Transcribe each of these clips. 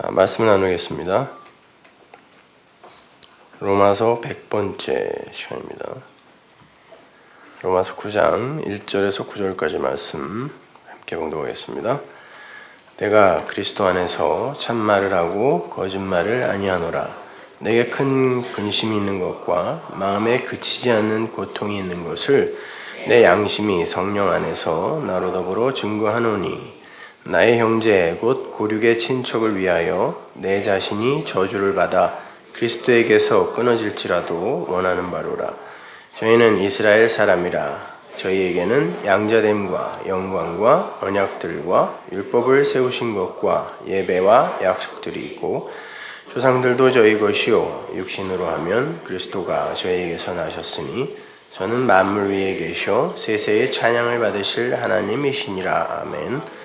말씀을 나누겠습니다. 로마서 100번째 시간입니다. 로마서 9장 1절에서 9절까지 말씀 함께 봉독하겠습니다. 내가 그리스도 안에서 참말을 하고 거짓말을 아니하노라. 내게 큰 근심이 있는 것과 마음에 그치지 않는 고통이 있는 것을 내 양심이 성령 안에서 나로 더불어 증거하노니 나의 형제 곧 고륙의 친척을 위하여 내 자신이 저주를 받아 그리스도에게서 끊어질지라도 원하는 바로라. 저희는 이스라엘 사람이라. 저희에게는 양자됨과 영광과 언약들과 율법을 세우신 것과 예배와 약속들이 있고 조상들도 저희 것이요 육신으로 하면 그리스도가 저희에게서 나셨으니 저는 만물 위에 계셔 세세의 찬양을 받으실 하나님이시니라. 아멘.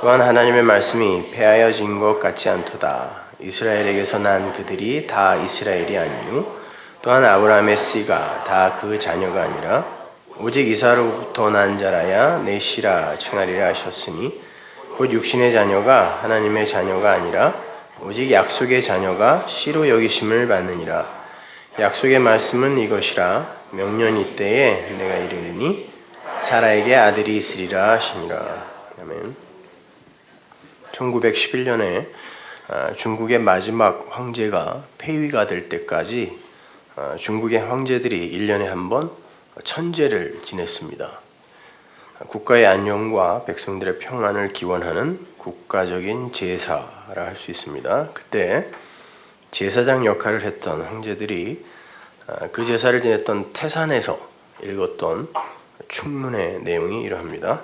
또한 하나님의 말씀이 폐하여진 것 같지 않도다. 이스라엘에게서 난 그들이 다 이스라엘이 아니요 또한 아브라함의 씨가 다 그 자녀가 아니라 오직 이삭으로부터 난 자라야 내 씨라稱하리라 하셨으니 곧 육신의 자녀가 하나님의 자녀가 아니라 오직 약속의 자녀가 씨로 여기심을 받느니라. 약속의 말씀은 이것이라. 명년 이때에 내가 이르리니 사라에게 아들이 있으리라 하시니라. 아멘. 1911년에 중국의 마지막 황제가 폐위가 될 때까지 중국의 황제들이 1년에 한 번 천제를 지냈습니다. 국가의 안녕과 백성들의 평안을 기원하는 국가적인 제사라 할 수 있습니다. 그때 제사장 역할을 했던 황제들이 그 제사를 지냈던 태산에서 읽었던 충문의 내용이 이러합니다.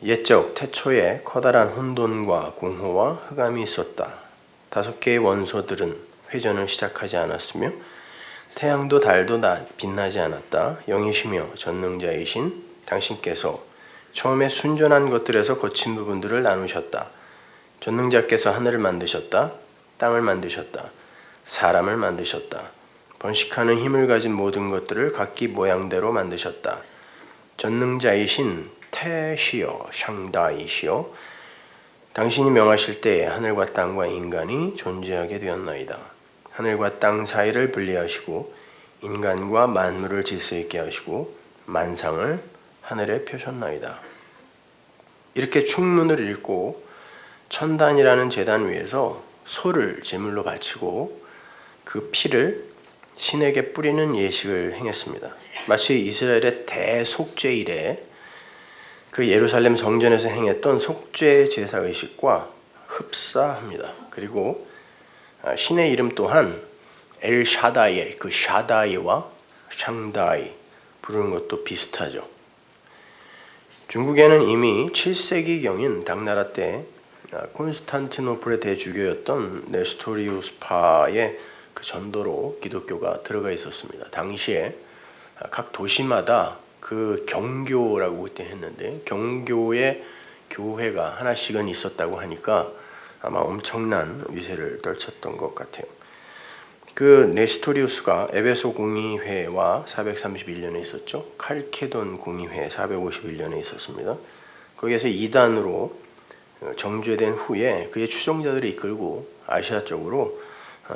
옛적 태초에 커다란 혼돈과 공허와 흑암이 있었다. 5개의 원소들은 회전을 시작하지 않았으며 태양도 달도 빛나지 않았다. 영이시며 전능자이신 당신께서 처음에 순전한 것들에서 거친 부분들을 나누셨다. 전능자께서 하늘을 만드셨다. 땅을 만드셨다. 사람을 만드셨다. 번식하는 힘을 가진 모든 것들을 각기 모양대로 만드셨다. 전능자이신 태시여 샹다이시여 당신이 명하실 때에 하늘과 땅과 인간이 존재하게 되었나이다. 하늘과 땅 사이를 분리하시고 인간과 만물을 질서 있게 하시고 만상을 하늘에 펴셨나이다. 이렇게 충문을 읽고 천단이라는 제단 위에서 소를 제물로 바치고 그 피를 신에게 뿌리는 예식을 행했습니다. 마치 이스라엘의 대속죄일에 그 예루살렘 성전에서 행했던 속죄 제사 의식과 흡사합니다. 그리고 신의 이름 또한 엘샤다이, 그 샤다이와 샹다이 부르는 것도 비슷하죠. 중국에는 이미 7세기경인 당나라 때 콘스탄티노플의 대주교였던 네스토리우스파의 그 전도로 기독교가 들어가 있었습니다. 당시에 각 도시마다 그 경교라고 그때 했는데 경교의 교회가 하나씩은 있었다고 하니까 아마 엄청난 위세를 떨쳤던 것 같아요. 그 네스토리우스가 에베소 공의회와 431년에 있었죠. 칼케돈 공의회 451년에 있었습니다. 거기에서 이단으로 정죄된 후에 그의 추종자들을 이끌고 아시아 쪽으로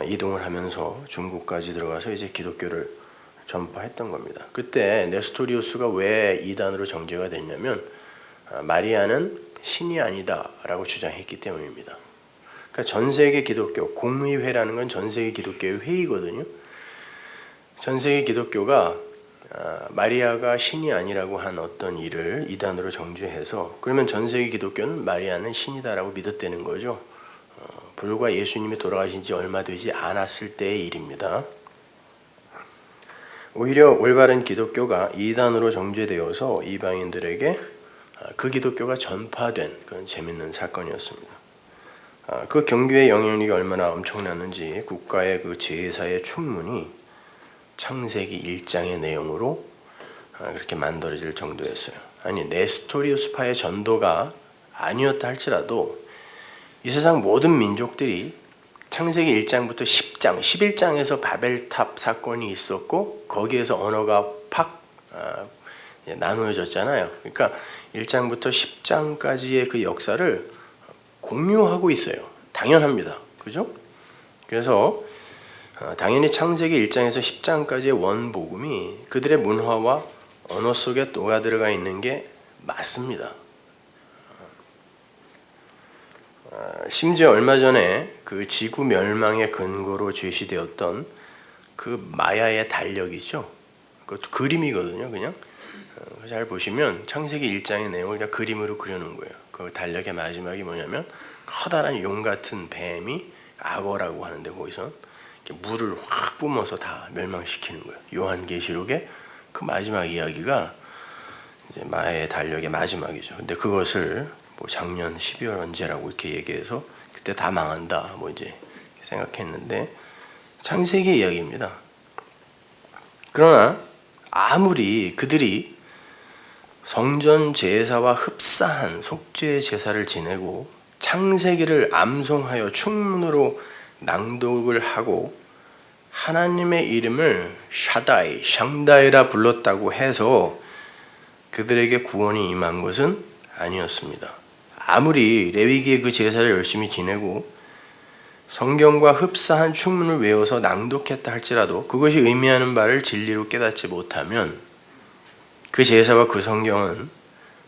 이동을 하면서 중국까지 들어가서 이제 기독교를 전파했던 겁니다. 그때 네스토리우스가 왜 이단으로 정죄가 됐냐면 마리아는 신이 아니다라고 주장했기 때문입니다. 그러니까 전 세계 기독교 공의회라는 건 전 세계 기독교의 회의거든요. 전 세계 기독교가 마리아가 신이 아니라고 한 어떤 일을 이단으로 정죄해서 그러면 전 세계 기독교는 마리아는 신이다라고 믿었다는 거죠. 불과 예수님이 돌아가신 지 얼마 되지 않았을 때의 일입니다. 오히려 올바른 기독교가 이단으로 정죄되어서 이방인들에게 그 기독교가 전파된 그런 재밌는 사건이었습니다. 그 경교의 영향력이 얼마나 엄청났는지 국가의 그 제사의 충문이 창세기 1장의 내용으로 그렇게 만들어질 정도였어요. 아니 네스토리우스파의 전도가 아니었다 할지라도 이 세상 모든 민족들이 창세기 1장부터 10장, 11장에서 바벨탑 사건이 있었고 거기에서 언어가 팍 나누어졌잖아요. 그러니까 1장부터 10장까지의 그 역사를 공유하고 있어요. 당연합니다. 그죠? 그래서 당연히 창세기 1장에서 10장까지의 원복음이 그들의 문화와 언어 속에 녹아 들어가 있는 게 맞습니다. 심지어 얼마 전에 그 지구 멸망의 근거로 제시되었던 그 마야의 달력이죠. 그것도 그림이거든요. 그냥 잘 보시면 창세기 1장의 내용을 그냥 그림으로 그려놓은 거예요. 그 달력의 마지막이 뭐냐면 커다란 용 같은 뱀이 악어라고 하는데 거기서 이렇게 물을 확 뿜어서 다 멸망시키는 거예요. 요한계시록의 그 마지막 이야기가 이제 마야의 달력의 마지막이죠. 근데 그것을 뭐 작년 12월 언제라고 이렇게 얘기해서 그때 다 망한다 뭐 이제 생각했는데 창세기 이야기입니다. 그러나 아무리 그들이 성전 제사와 흡사한 속죄 제사를 지내고 창세기를 암송하여 충문으로 낭독을 하고 하나님의 이름을 샤다이, 샹다이라 불렀다고 해서 그들에게 구원이 임한 것은 아니었습니다. 아무리 레위기의 그 제사를 열심히 지내고 성경과 흡사한 충문을 외워서 낭독했다 할지라도 그것이 의미하는 바를 진리로 깨닫지 못하면 그 제사와 그 성경은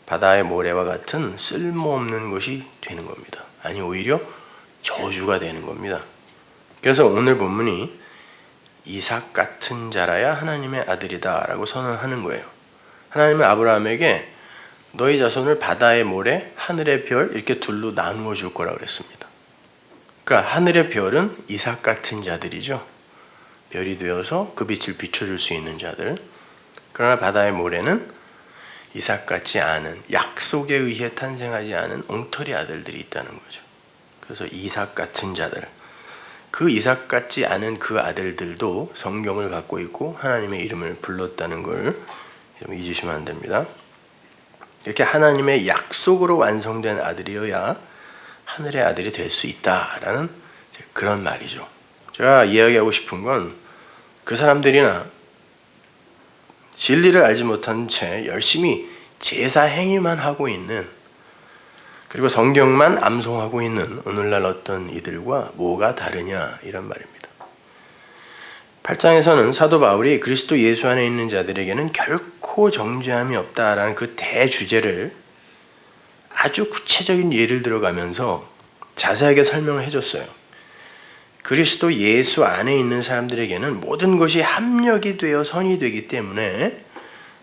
바다의 모래와 같은 쓸모없는 것이 되는 겁니다. 아니 오히려 저주가 되는 겁니다. 그래서 오늘 본문이 이삭 같은 자라야 하나님의 아들이다 라고 선언하는 거예요. 하나님은 아브라함에게 너희 자손을 바다의 모래, 하늘의 별 이렇게 둘로 나누어 줄 거라고 그랬습니다. 그러니까 하늘의 별은 이삭 같은 자들이죠. 별이 되어서 그 빛을 비춰줄 수 있는 자들. 그러나 바다의 모래는 이삭 같지 않은, 약속에 의해 탄생하지 않은 엉터리 아들들이 있다는 거죠. 그래서 이삭 같은 자들, 그 이삭 같지 않은 그 아들들도 성경을 갖고 있고 하나님의 이름을 불렀다는 걸 좀 잊으시면 안 됩니다. 이렇게 하나님의 약속으로 완성된 아들이어야 하늘의 아들이 될 수 있다라는 그런 말이죠. 제가 이야기하고 싶은 건 그 사람들이나 진리를 알지 못한 채 열심히 제사 행위만 하고 있는, 그리고 성경만 암송하고 있는 오늘날 어떤 이들과 뭐가 다르냐 이런 말입니다. 8장에서는 사도 바울이 그리스도 예수 안에 있는 자들에게는 결코 정죄함이 없다라는 그 대주제를 아주 구체적인 예를 들어가면서 자세하게 설명을 해줬어요. 그리스도 예수 안에 있는 사람들에게는 모든 것이 합력이 되어 선이 되기 때문에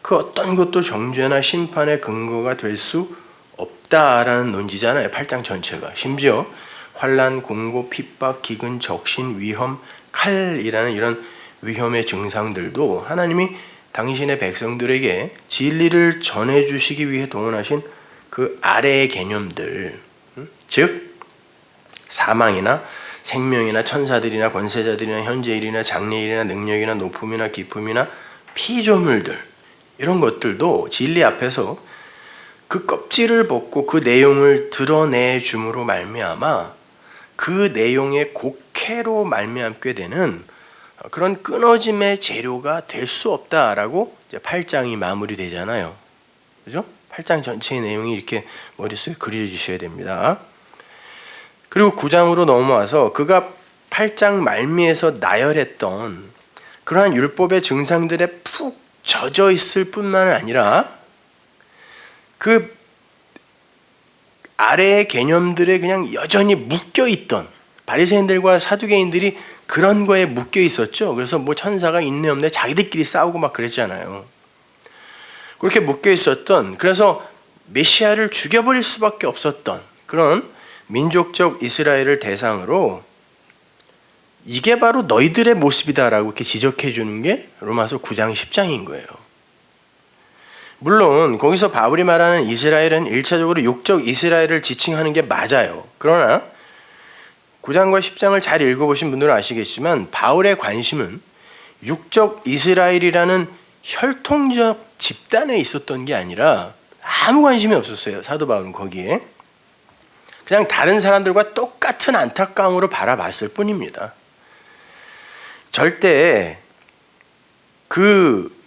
그 어떤 것도 정죄나 심판의 근거가 될 수 없다라는 논지잖아요. 8장 전체가. 심지어 환난, 공고, 핍박, 기근, 적신, 위험, 칼이라는 이런 위험의 증상들도 하나님이 당신의 백성들에게 진리를 전해주시기 위해 동원하신 그 아래의 개념들, 즉 사망이나 생명이나 천사들이나 권세자들이나 현재일이나 장래일이나 능력이나 높음이나 기품이나 피조물들, 이런 것들도 진리 앞에서 그 껍질을 벗고 그 내용을 드러내 줌으로 말미암아 그 내용의 곡해로 말미암게 되는 그런 끊어짐의 재료가 될 수 없다라고 이제 8장이 마무리되잖아요. 그죠? 8장 전체의 내용이 이렇게 머릿속에 그려주셔야 됩니다. 그리고 9장으로 넘어와서 그가 8장 말미에서 나열했던 그러한 율법의 증상들에 푹 젖어 있을 뿐만 아니라 그 아래의 개념들에 그냥 여전히 묶여 있던 바리새인들과 사두개인들이 그런 거에 묶여 있었죠. 그래서 뭐 천사가 있네 없네 자기들끼리 싸우고 막 그랬잖아요. 그렇게 묶여 있었던, 그래서 메시아를 죽여버릴 수밖에 없었던 그런 민족적 이스라엘을 대상으로 이게 바로 너희들의 모습이다라고 이렇게 지적해 주는 게 로마서 9장 10장인 거예요. 물론 거기서 바울이 말하는 이스라엘은 1차적으로 육적 이스라엘을 지칭하는 게 맞아요. 그러나 9장과 10장을 잘 읽어보신 분들은 아시겠지만 바울의 관심은 육적 이스라엘이라는 혈통적 집단에 있었던 게 아니라 아무 관심이 없었어요. 사도 바울은 거기에 그냥 다른 사람들과 똑같은 안타까움으로 바라봤을 뿐입니다. 절대 그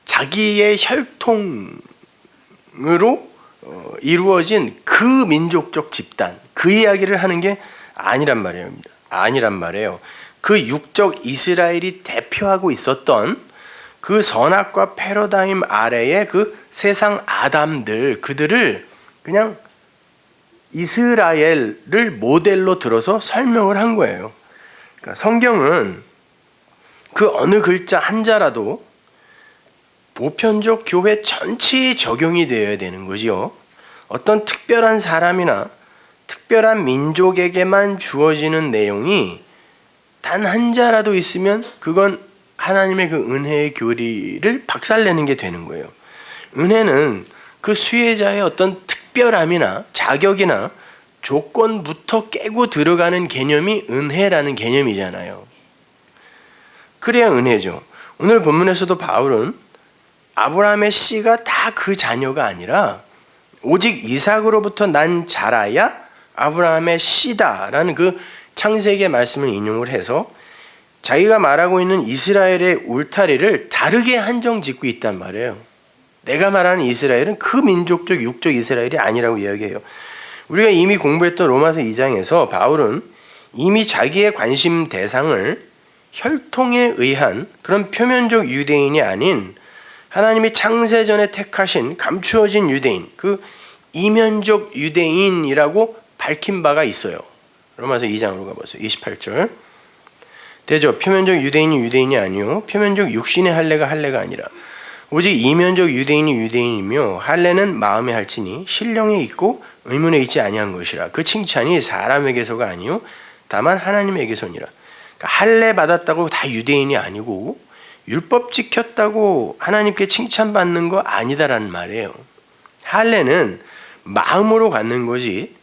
자기의 혈통으로 이루어진 그 민족적 집단, 그 이야기를 하는 게 아니란 말이에요. 그 육적 이스라엘이 대표하고 있었던 그 선악과 패러다임 아래의 그 세상 아담들, 그들을 그냥 이스라엘을 모델로 들어서 설명을 한 거예요. 그러니까 성경은 그 어느 글자 한자라도 보편적 교회 전체에 적용이 되어야 되는 거지요. 어떤 특별한 사람이나 특별한 민족에게만 주어지는 내용이 단 한자라도 있으면 그건 하나님의 그 은혜의 교리를 박살내는 게 되는 거예요. 은혜는 그 수혜자의 어떤 특별함이나 자격이나 조건부터 깨고 들어가는 개념이 은혜라는 개념이잖아요. 그래야 은혜죠. 오늘 본문에서도 바울은 아브라함의 씨가 다 그 자녀가 아니라 오직 이삭으로부터 난 자라야 아브라함의 씨다라는 그 창세기의 말씀을 인용을 해서 자기가 말하고 있는 이스라엘의 울타리를 다르게 한정 짓고 있단 말이에요. 내가 말하는 이스라엘은 그 민족적 육적 이스라엘이 아니라고 이야기해요. 우리가 이미 공부했던 로마서 2장에서 바울은 이미 자기의 관심 대상을 혈통에 의한 그런 표면적 유대인이 아닌 하나님이 창세전에 택하신 감추어진 유대인, 그 이면적 유대인이라고 밝힌 바가 있어요. 로마서 2장으로 가보세요. 28절. 대저 표면적 유대인이 유대인이 아니요 표면적 육신의 할례가 할례가 아니라 오직 이면적 유대인이 유대인이며 할례는 마음에 할지니 신령에 있고 의문에 있지 아니한 것이라. 그 칭찬이 사람에게서가 아니요 다만 하나님에게서니라. 그러니까 할례 받았다고 다 유대인이 아니고 율법 지켰다고 하나님께 칭찬받는 거 아니다라는 말이에요. 할례는 마음으로 갖는 것이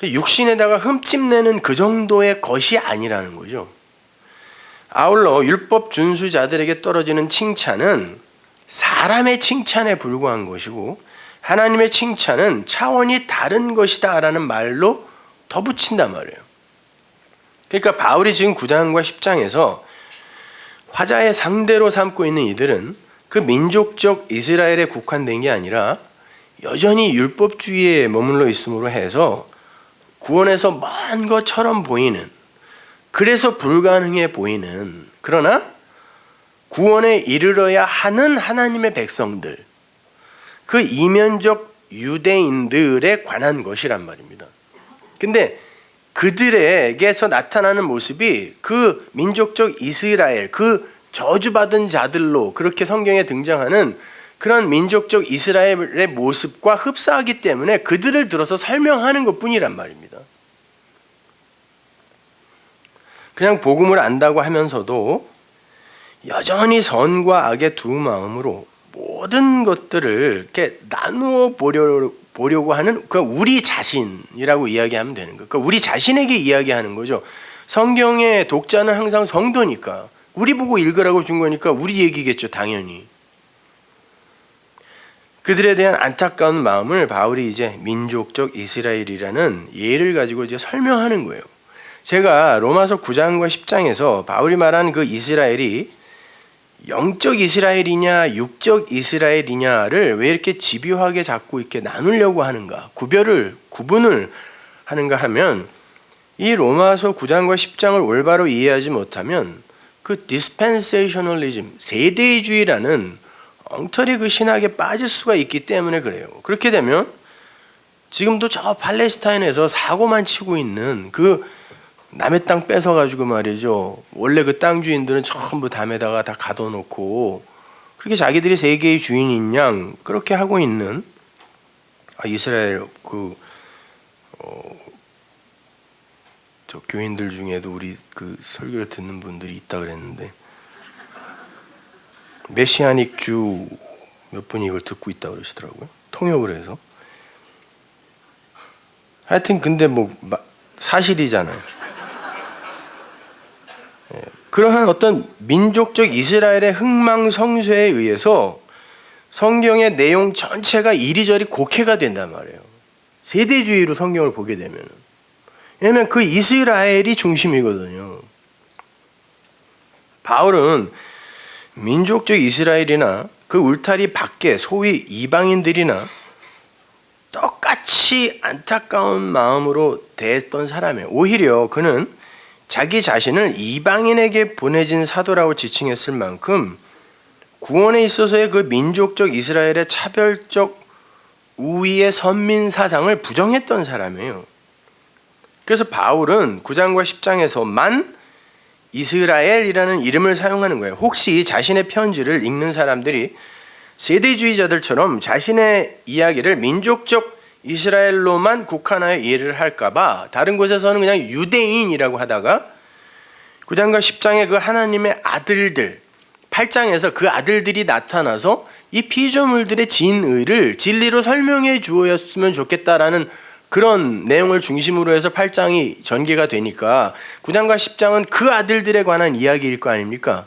육신에다가 흠집내는 그 정도의 것이 아니라는 거죠. 아울러 율법 준수자들에게 떨어지는 칭찬은 사람의 칭찬에 불과한 것이고 하나님의 칭찬은 차원이 다른 것이다 라는 말로 덧붙인단 말이에요. 그러니까 바울이 지금 9장과 10장에서 화자의 상대로 삼고 있는 이들은 그 민족적 이스라엘에 국한된 게 아니라 여전히 율법주의에 머물러 있음으로 해서 구원에서 먼 것처럼 보이는, 그래서 불가능해 보이는, 그러나 구원에 이르러야 하는 하나님의 백성들, 그 이면적 유대인들에 관한 것이란 말입니다. 근데 그들에게서 나타나는 모습이 그 민족적 이스라엘, 그 저주받은 자들로 그렇게 성경에 등장하는 그런 민족적 이스라엘의 모습과 흡사하기 때문에 그들을 들어서 설명하는 것뿐이란 말입니다. 그냥 복음을 안다고 하면서도 여전히 선과 악의 두 마음으로 모든 것들을 이렇게 나누어 보려고 하는 그 우리 자신이라고 이야기하면 되는 거예요. 그러니까 우리 자신에게 이야기하는 거죠. 성경의 독자는 항상 성도니까 우리 보고 읽으라고 준 거니까 우리 얘기겠죠, 당연히. 그들에 대한 안타까운 마음을 바울이 이제 민족적 이스라엘이라는 예를 가지고 이제 설명하는 거예요. 제가 로마서 9장과 10장에서 바울이 말한 그 이스라엘이 영적 이스라엘이냐 육적 이스라엘이냐를 왜 이렇게 집요하게 자꾸 이렇게 나누려고 하는가, 구분을 하는가 하면 이 로마서 9장과 10장을 올바로 이해하지 못하면 그 디스펜세이셔널리즘, 세대주의라는 엉터리 그 신학에 빠질 수가 있기 때문에 그래요. 그렇게 되면 지금도 저 팔레스타인에서 사고만 치고 있는 그 남의 땅 뺏어가지고 말이죠. 원래 그 땅 주인들은 전부 담에다가 다 가둬놓고 그렇게 자기들이 세계의 주인인 양 그렇게 하고 있는 이스라엘 저 교인들 중에도 우리 그 설교를 듣는 분들이 있다 그랬는데 메시아닉 주 몇 분이 이걸 듣고 있다 그러시더라고요. 통역을 해서. 하여튼 근데 뭐 사실이잖아요. 그러한 어떤 민족적 이스라엘의 흥망성쇠에 의해서 성경의 내용 전체가 이리저리 곡해가 된단 말이에요. 세대주의로 성경을 보게 되면. 왜냐하면 그 이스라엘이 중심이거든요. 바울은 민족적 이스라엘이나 그 울타리 밖에 소위 이방인들이나 똑같이 몹시 안타까운 마음으로 대했던 사람이에요. 오히려 그는 자기 자신을 이방인에게 보내진 사도라고 지칭했을 만큼 구원에 있어서의 그 민족적 이스라엘의 차별적 우위의 선민 사상을 부정했던 사람이에요. 그래서 바울은 9장과 10장에서만 이스라엘이라는 이름을 사용하는 거예요. 혹시 자신의 편지를 읽는 사람들이 세대주의자들처럼 자신의 이야기를 민족적 이스라엘로만 국한하여 이해를 할까봐 다른 곳에서는 그냥 유대인이라고 하다가 9장과 10장의 그 하나님의 아들들, 8장에서 그 아들들이 나타나서 이 피조물들의 진의를 진리로 설명해 주었으면 좋겠다라는 그런 내용을 중심으로 해서 8장이 전개가 되니까 9장과 10장은 그 아들들에 관한 이야기일 거 아닙니까?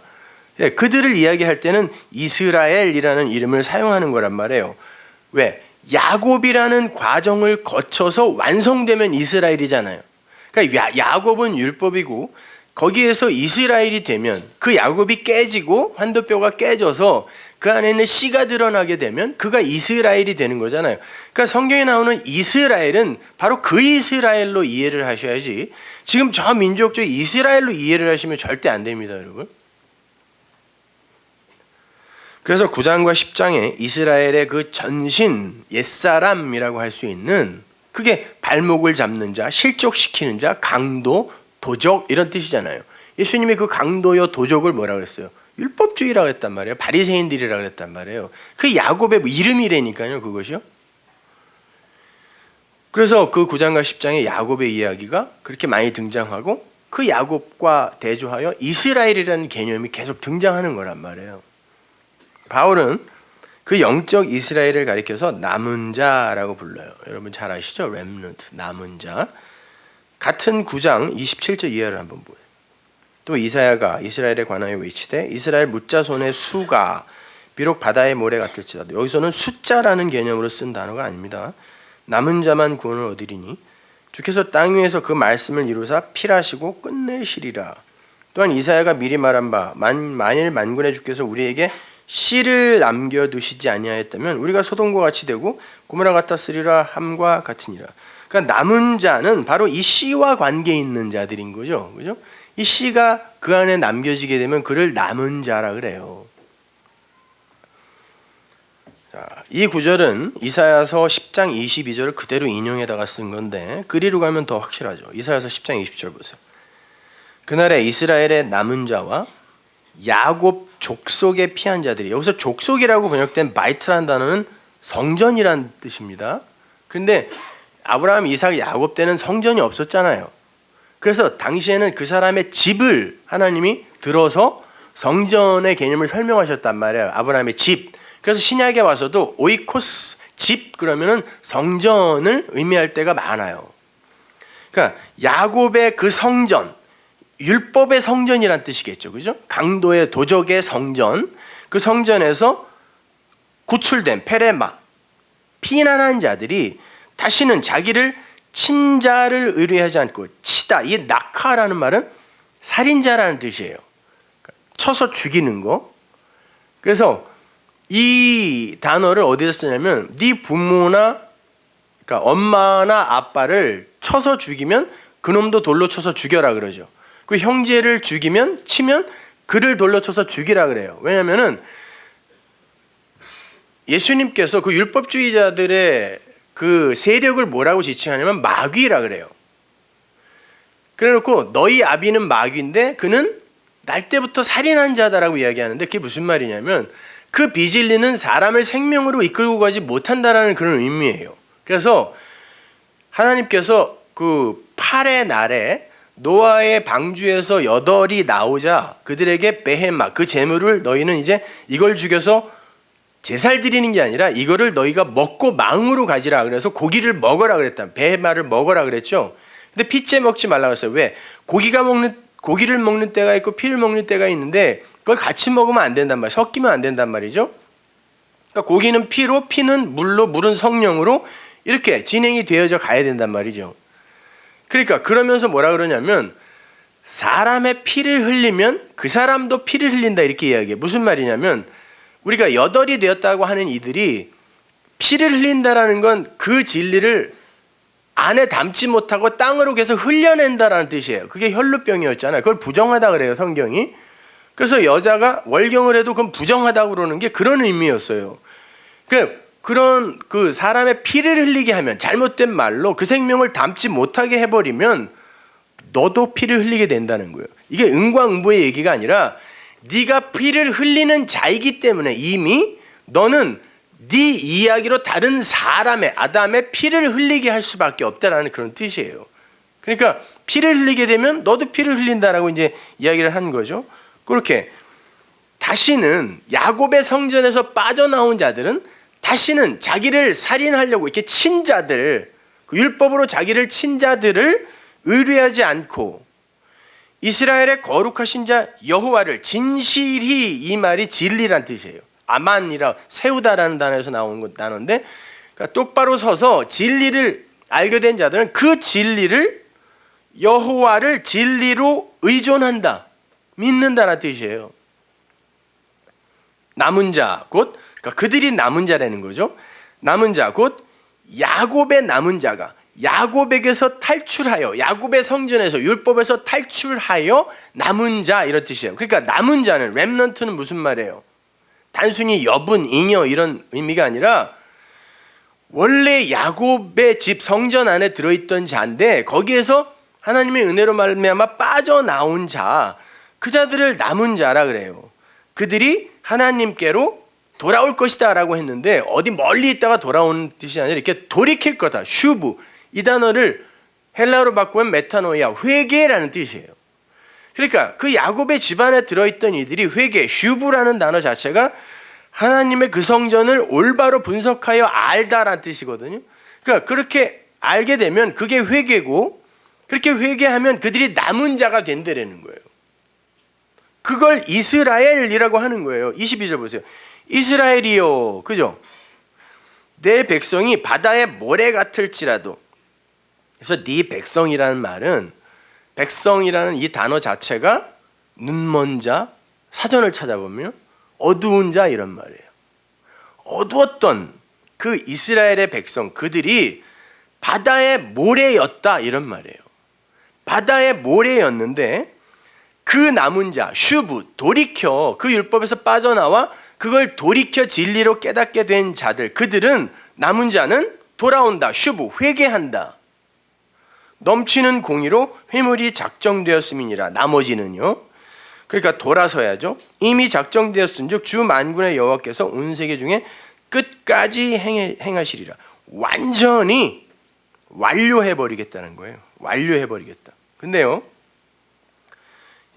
예, 그들을 이야기할 때는 이스라엘이라는 이름을 사용하는 거란 말이에요. 왜? 야곱이라는 과정을 거쳐서 완성되면 이스라엘이잖아요. 그러니까 야곱은 율법이고 거기에서 이스라엘이 되면 그 야곱이 깨지고 환도뼈가 깨져서 그 안에 있는 씨가 드러나게 되면 그가 이스라엘이 되는 거잖아요. 그러니까 성경에 나오는 이스라엘은 바로 그 이스라엘로 이해를 하셔야지 지금 저 민족적 이스라엘로 이해를 하시면 절대 안 됩니다, 여러분. 그래서 9장과 10장에 이스라엘의 그 전신, 옛사람이라고 할 수 있는 그게 발목을 잡는 자, 실족시키는 자, 강도, 도적 이런 뜻이잖아요. 예수님이 그 강도요 도적을 뭐라 그랬어요? 율법주의라고 했단 말이에요. 바리새인들이라고 했단 말이에요. 그 야곱의 이름이라니까요, 그것이요. 그래서 그 9장과 10장에 야곱의 이야기가 그렇게 많이 등장하고 그 야곱과 대조하여 이스라엘이라는 개념이 계속 등장하는 거란 말이에요. 바울은 그 영적 이스라엘을 가리켜서 남은 자라고 불러요. 여러분 잘 아시죠? 렘넌트, 남은 자. 같은 9장 27절 이하를 한번 보세요. 또 이사야가 이스라엘에 관하여 외치되 이스라엘 묻자손의 수가 비록 바다의 모래 같을지라도, 여기서는 숫자라는 개념으로 쓴 단어가 아닙니다. 남은 자만 구원을 얻으리니 주께서 땅 위에서 그 말씀을 이루사 필하시고 끝내시리라. 또한 이사야가 미리 말한 바 만일 만군의 주께서 우리에게 씨를 남겨두시지 아니하였다면 우리가 소돔과 같이 되고 고모라 같았으리라 함과 같으니라. 그러니까 남은 자는 바로 이 씨와 관계 있는 자들인 거죠. 그죠? 이 씨가 그 안에 남겨지게 되면 그를 남은 자라 그래요. 자, 이 구절은 이사야서 10장 22절을 그대로 인용해다가 쓴 건데 그리로 가면 더 확실하죠. 이사야서 10장 20절 보세요. 그날에 이스라엘의 남은 자와 야곱 족속에 피한 자들이, 여기서 족속이라고 번역된 바이트라는 단어는 성전이란 뜻입니다. 그런데 아브라함, 이삭, 야곱 때는 성전이 없었잖아요. 그래서 당시에는 그 사람의 집을 하나님이 들어서 성전의 개념을 설명하셨단 말이에요. 아브라함의 집. 그래서 신약에 와서도 오이코스, 집 그러면은 성전을 의미할 때가 많아요. 그러니까 야곱의 그 성전, 율법의 성전이란 뜻이겠죠, 그죠? 강도의 도적의 성전, 그 성전에서 구출된 페레마, 피난한 자들이 다시는 자기를 친자를 의뢰하지 않고 치다, 이 낙하라는 말은 살인자라는 뜻이에요. 쳐서 죽이는 거. 그래서 이 단어를 어디서 쓰냐면 네 부모나 그러니까 엄마나 아빠를 쳐서 죽이면 그놈도 돌로 쳐서 죽여라 그러죠. 그 형제를 치면 그를 돌로 쳐서 죽이라 그래요. 왜냐면은 예수님께서 그 율법주의자들의 그 세력을 뭐라고 지칭하냐면 마귀라 그래요. 그래놓고 너희 아비는 마귀인데 그는 날 때부터 살인한 자다라고 이야기하는데 그게 무슨 말이냐면 그 비진리는 사람을 생명으로 이끌고 가지 못한다라는 그런 의미예요. 그래서 하나님께서 그 8의 날에 노아의 방주에서 8이 나오자 그들에게 베헤마, 그 제물을 너희는 이제 이걸 죽여서 제살 드리는 게 아니라 이거를 너희가 먹고 망으로 가지라. 그래서 고기를 먹어라 그랬다. 베헤마를 먹어라 그랬죠. 근데 피째 먹지 말라고 했어요. 왜? 고기를 먹는 때가 있고 피를 먹는 때가 있는데 그걸 같이 먹으면 안 된단 말이에요. 섞이면 안 된단 말이죠. 그러니까 고기는 피로, 피는 물로, 물은 성령으로 이렇게 진행이 되어져 가야 된단 말이죠. 그러니까 그러면서 뭐라 그러냐면 사람의 피를 흘리면 그 사람도 피를 흘린다 이렇게 이야기해요. 무슨 말이냐면 우리가 여덟이 되었다고 하는 이들이 피를 흘린다라는 건 그 진리를 안에 담지 못하고 땅으로 계속 흘려낸다라는 뜻이에요. 그게 혈루병이었잖아요. 그걸 부정하다 그래요, 성경이. 그래서 여자가 월경을 해도 그건 부정하다고 그러는 게 그런 의미였어요. 그런 그 사람의 피를 흘리게 하면, 잘못된 말로 그 생명을 담지 못하게 해버리면 너도 피를 흘리게 된다는 거예요. 이게 응과응보의 얘기가 아니라 네가 피를 흘리는 자이기 때문에 이미 너는 네 이야기로 다른 사람의, 아담의 피를 흘리게 할 수밖에 없다라는 그런 뜻이에요. 그러니까 피를 흘리게 되면 너도 피를 흘린다라고 이제 이야기를 한 거죠. 그렇게 다시는 야곱의 성전에서 빠져나온 자들은 다시는 자기를 살인하려고 이렇게 친 자들, 그 율법으로 자기를 친 자들을 의뢰하지 않고 이스라엘의 거룩하신 자 여호와를, 진실히, 이 말이 진리란 뜻이에요. 아만이라, 세우다라는 단어에서 나온 단어인데, 그러니까 똑바로 서서 진리를 알게 된 자들은 그 진리를, 여호와를 진리로 의존한다, 믿는다라는 뜻이에요. 남은 자, 곧 그러니까 그들이 남은 자라는 거죠. 남은 자, 곧 야곱의 남은 자가 야곱에게서 탈출하여, 야곱의 성전에서, 율법에서 탈출하여 남은 자, 이런 뜻이에요. 그러니까 남은 자는, 렘넌트는 무슨 말이에요? 단순히 여분, 잉여 이런 의미가 아니라 원래 야곱의 집 성전 안에 들어있던 자인데 거기에서 하나님의 은혜로 말미암아 빠져나온 자, 그 자들을 남은 자라 그래요. 그들이 하나님께로 돌아올 것이다 라고 했는데, 어디 멀리 있다가 돌아오는 뜻이 아니라 이렇게 돌이킬 거다, 슈브, 이 단어를 헬라어로 바꾸면 메타노이아, 회개라는 뜻이에요. 그러니까 그 야곱의 집안에 들어있던 이들이 회개, 슈브라는 단어 자체가 하나님의 그 성전을 올바로 분석하여 알다라는 뜻이거든요. 그러니까 그렇게 알게 되면 그게 회개고, 그렇게 회개하면 그들이 남은 자가 된다라는 거예요. 그걸 이스라엘이라고 하는 거예요. 22절 보세요. 이스라엘이요, 그죠? 내 백성이 바다의 모래 같을지라도. 그래서 네 백성이라는 말은, 백성이라는 이 단어 자체가 눈먼 자, 사전을 찾아보면 어두운 자 이런 말이에요. 어두웠던 그 이스라엘의 백성, 그들이 바다의 모래였다 이런 말이에요. 바다의 모래였는데 그 남은 자, 슈브, 돌이켜 그 율법에서 빠져나와 그걸 돌이켜 진리로 깨닫게 된 자들, 그들은, 남은 자는 돌아온다, 슈브, 회개한다. 넘치는 공의로 회물이 작정되었음이니라. 나머지는요, 그러니까 돌아서야죠. 이미 작정되었은즉 주 만군의 여호와께서 온 세계 중에 끝까지 행하시리라. 완전히 완료해버리겠다는 거예요. 완료해버리겠다. 근데요,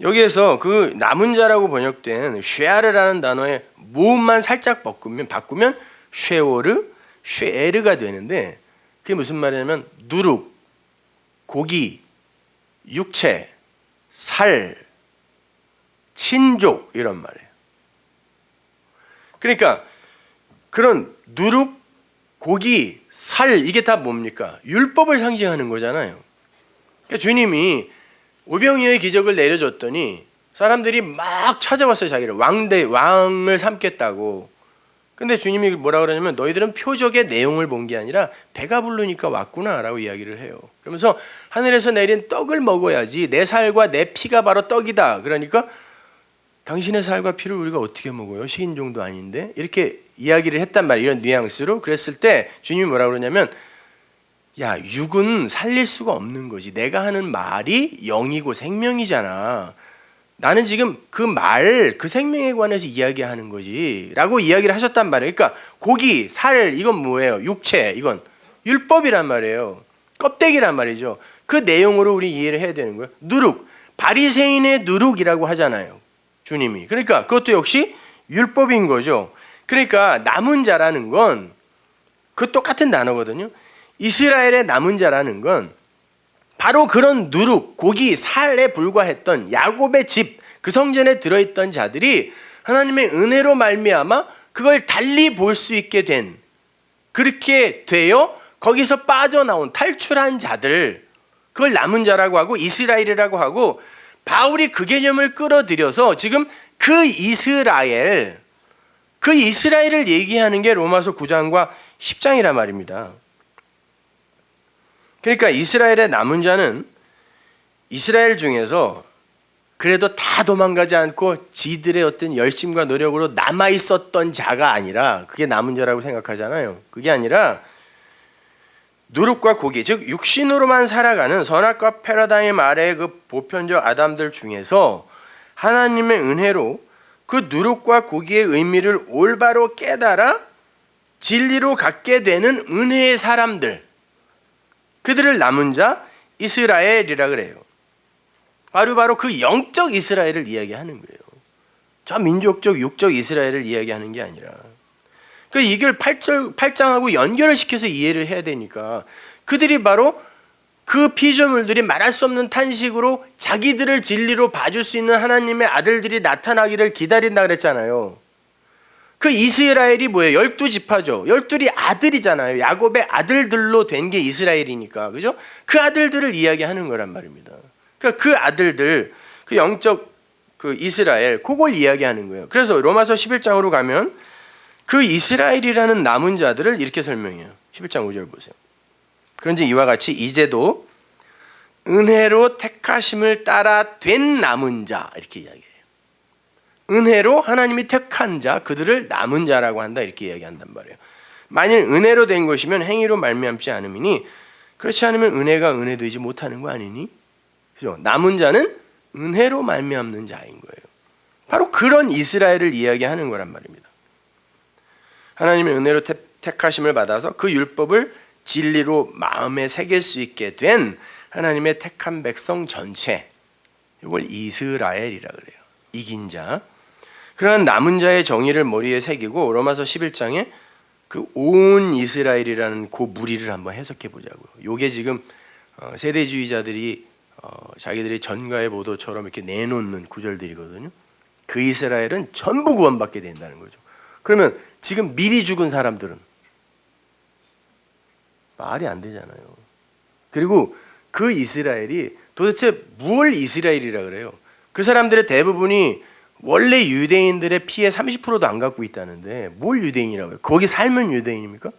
여기에서 그 남은 자라고 번역된 쉐아르라는 단어의 모음만 살짝 바꾸면 쉐오르, 쉐에르가 되는데, 그게 무슨 말이냐면 누룩, 고기, 육체, 살, 친족 이런 말이에요. 그러니까 그런 누룩, 고기, 살, 이게 다 뭡니까? 율법을 상징하는 거잖아요. 그러니까 주님이 오병이어의 기적을 내려줬더니 사람들이 막 찾아왔어요. 자기를 왕을 삼겠다고. 근데 주님이 뭐라 그러냐면 너희들은 표적의 내용을 본 게 아니라 배가 부르니까 왔구나 라고 이야기를 해요. 그러면서 하늘에서 내린 떡을 먹어야지, 내 살과 내 피가 바로 떡이다. 그러니까 당신의 살과 피를 우리가 어떻게 먹어요? 식인종도 아닌데. 이렇게 이야기를 했단 말이에요. 이런 뉘앙스로. 그랬을 때 주님이 뭐라 그러냐면, 야, 육은 살릴 수가 없는 거지. 내가 하는 말이 영이고 생명이잖아. 나는 지금 그 말, 그 생명에 관해서 이야기하는 거지 라고 이야기를 하셨단 말이에요. 그러니까 고기, 살, 이건 뭐예요? 육체, 이건 율법이란 말이에요. 껍데기란 말이죠. 그 내용으로 우리 이해를 해야 되는 거예요. 누룩, 바리새인의 누룩이라고 하잖아요, 주님이. 그러니까 그것도 역시 율법인 거죠. 그러니까 남은 자라는 건 그 똑같은 단어거든요. 이스라엘의 남은 자라는 건 바로 그런 누룩, 고기, 살에 불과했던 야곱의 집, 그 성전에 들어있던 자들이 하나님의 은혜로 말미암아 그걸 달리 볼 수 있게 된, 그렇게 되어 거기서 빠져나온, 탈출한 자들, 그걸 남은 자라고 하고 이스라엘이라고 하고, 바울이 그 개념을 끌어들여서 지금 그 이스라엘을 얘기하는 게 로마서 9장과 10장이란 말입니다. 그러니까 이스라엘의 남은 자는 이스라엘 중에서 그래도 다 도망가지 않고 지들의 어떤 열심과 노력으로 남아 있었던 자가 아니라, 그게 남은 자라고 생각하잖아요. 그게 아니라 누룩과 고기, 즉 육신으로만 살아가는 선악과 패러다임 아래의 그 보편적 아담들 중에서 하나님의 은혜로 그 누룩과 고기의 의미를 올바로 깨달아 진리로 갖게 되는 은혜의 사람들, 그들을 남은 자 이스라엘이라 그래요. 바로 그 영적 이스라엘을 이야기하는 거예요. 저 민족적 육적 이스라엘을 이야기하는 게 아니라, 그 이걸 8장하고 연결을 시켜서 이해를 해야 되니까, 그들이 바로 그 피조물들이 말할 수 없는 탄식으로 자기들을 진리로 봐줄 수 있는 하나님의 아들들이 나타나기를 기다린다 그랬잖아요. 그 이스라엘이 뭐예요? 12지파죠. 12이 아들이잖아요. 야곱의 아들들로 된 게 이스라엘이니까, 그죠? 그 아들들을 이야기하는 거란 말입니다. 그러니까 그 아들들, 그 영적 그 이스라엘, 그걸 이야기하는 거예요. 그래서 로마서 11장으로 가면 그 이스라엘이라는 남은 자들을 이렇게 설명해요. 11장 5절 보세요. 그런지 이와 같이 이제도 은혜로 택하심을 따라 된 남은 자, 이렇게 이야기해요. 은혜로 하나님이 택한 자, 그들을 남은 자라고 한다, 이렇게 이야기한단 말이에요. 만일 은혜로 된 것이면 행위로 말미암지 않음이니, 그렇지 않으면 은혜가 은혜되지 못하는 거 아니니? 그죠? 남은 자는 은혜로 말미암는 자인 거예요. 바로 그런 이스라엘을 이야기하는 거란 말입니다. 하나님의 은혜로 택하심을 받아서 그 율법을 진리로 마음에 새길 수 있게 된 하나님의 택한 백성 전체, 이걸 이스라엘이라 그래요. 이긴 자. 그러한 남은 자의 정의를 머리에 새기고 로마서 11장에 그 온 이스라엘이라는 그 무리를 한번 해석해 보자고요. 이게 지금 세대주의자들이 자기들이 전가의 보도처럼 이렇게 내놓는 구절들이거든요. 그 이스라엘은 전부 구원받게 된다는 거죠. 그러면 지금 미리 죽은 사람들은 말이 안 되잖아요. 그리고 그 이스라엘이 도대체 뭘 이스라엘이라 그래요? 그 사람들의 대부분이 원래 유대인들의 피의 30%도 안 갖고 있다는데 뭘 유대인이라고 해요? 거기 살면 유대인입니까?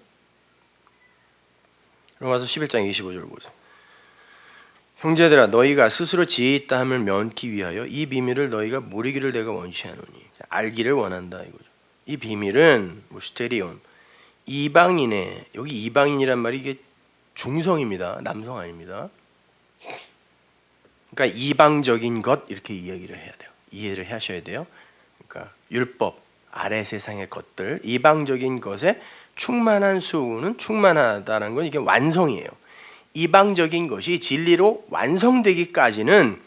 로마서 11장 25절 보세요. 형제들아, 너희가 스스로 지혜 있다 함을 면키 위하여 이 비밀을 너희가 모르기를 내가 원시하노니, 알기를 원한다 이거죠. 이 비밀은 무스테리온, 이방인의, 여기 이방인이란 말이 이게 중성입니다. 남성 아닙니다. 그러니까 이방적인 것, 이렇게 이야기를 해야 돼요. 이해를 하셔야 돼요. 그러니까 율법 아래 세상의 것들, 이방적인 것에 충만한 수는 충만하다는 건 이게 완성이에요. 이방적인 것이 진리로 완성되기까지는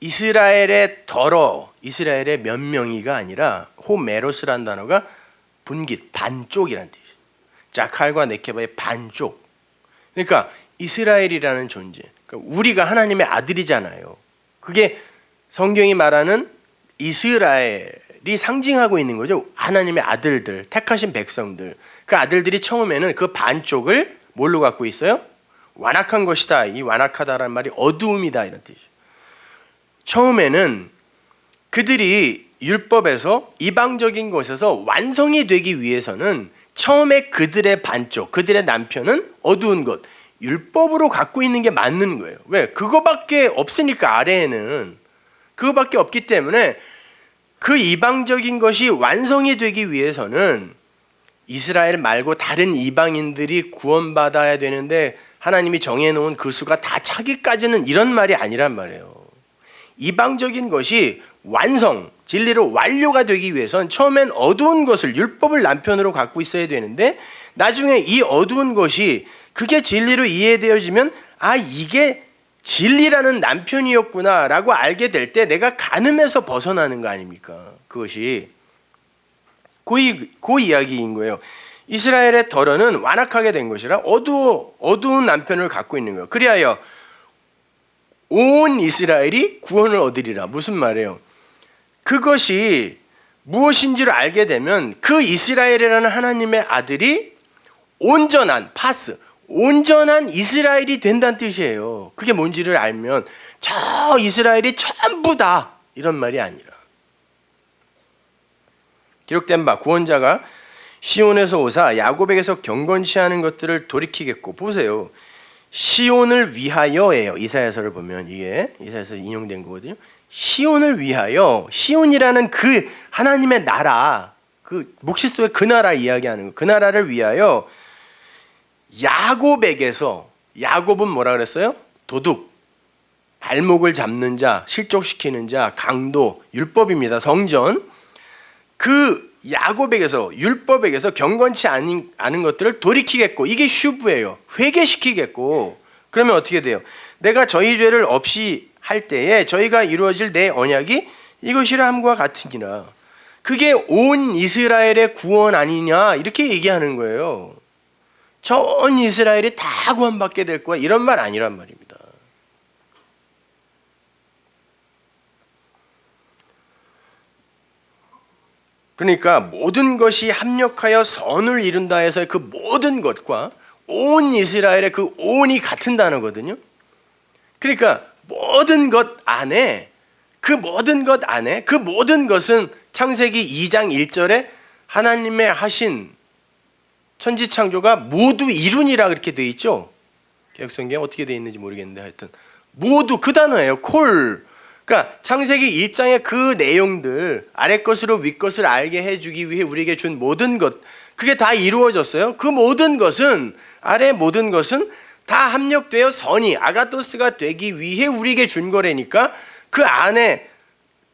이스라엘의 이스라엘의 몇 명이가 아니라 호메로스란 단어가 분깃, 반쪽이란 뜻이에요. 자칼과 네케바의 반쪽. 그러니까 이스라엘이라는 존재, 그러니까 우리가 하나님의 아들이잖아요. 그게 성경이 말하는 이스라엘이 상징하고 있는 거죠. 하나님의 아들들, 택하신 백성들. 그 아들들이 처음에는 그 반쪽을 뭘로 갖고 있어요? 완악한 것이다. 이 완악하다라는 말이 어두움이다, 이런 뜻이죠. 처음에는 그들이 율법에서 이방적인 것에서 완성이 되기 위해서는 처음에 그들의 반쪽, 그들의 남편은 어두운 것, 율법으로 갖고 있는 게 맞는 거예요. 왜? 그거밖에 없으니까, 아래에는 그거밖에 없기 때문에 그 이방적인 것이 완성이 되기 위해서는 이스라엘 말고 다른 이방인들이 구원받아야 되는데 하나님이 정해놓은 그 수가 다 차기까지는, 이런 말이 아니란 말이에요. 이방적인 것이 완성, 진리로 완료가 되기 위해선 처음엔 어두운 것을, 율법을 남편으로 갖고 있어야 되는데 나중에 이 어두운 것이 그게 진리로 이해되어지면, 아, 이게 진리라는 남편이었구나 라고 알게 될 때 내가 간음에서 벗어나는 거 아닙니까? 그것이 그 이야기인 거예요. 이스라엘의 덜어는 완악하게 된 것이라 어두운 남편을 갖고 있는 거예요. 그리하여 온 이스라엘이 구원을 얻으리라. 무슨 말이에요? 그것이 무엇인지를 알게 되면 그 이스라엘이라는 하나님의 아들이 온전한 온전한 이스라엘이 된다는 뜻이에요. 그게 뭔지를 알면 저 이스라엘이 전부다, 이런 말이 아니라, 기록된 바 구원자가 시온에서 오사 야곱에게서 경건치 않은 것들을 돌이키겠고, 보세요, 시온을 위하여예요. 이사야서를 보면 이게 이사야서 인용된 거거든요. 시온을 위하여, 시온이라는 그 하나님의 나라, 그 묵시 속의 그 나라 이야기하는 거, 그 나라를 위하여 야곱에게서, 야곱은 뭐라 그랬어요? 도둑, 발목을 잡는 자, 실족시키는 자, 강도, 율법입니다. 성전. 그 야곱에게서, 율법에게서 경건치 않은 것들을 돌이키겠고, 이게 슈브예요. 회개시키겠고. 그러면 어떻게 돼요? 내가 저희 죄를 없이 할 때에 저희가 이루어질 내 언약이 이것이라 함과 같으니라. 그게 온 이스라엘의 구원 아니냐, 이렇게 얘기하는 거예요. 전 이스라엘이 다 구원받게 될 거야, 이런 말 아니란 말입니다. 그러니까 모든 것이 합력하여 선을 이룬다 해서 그 모든 것과 온 이스라엘의 그 온이 같은 단어거든요. 그러니까 모든 것 안에, 그 모든 것은 창세기 2장 1절에 하나님의 하신 천지창조가 모두 이룬이라 그렇게 되어 있죠. 개역성경에 어떻게 되어 있는지 모르겠는데 하여튼 모두 그 단어예요. 콜. 그러니까 창세기 1장의 그 내용들, 아래 것으로 윗 것을 알게 해주기 위해 우리에게 준 모든 것, 그게 다 이루어졌어요. 그 모든 것은, 아래 모든 것은 다 합력되어 선이 아가토스가 되기 위해 우리에게 준 거라니까 그 안에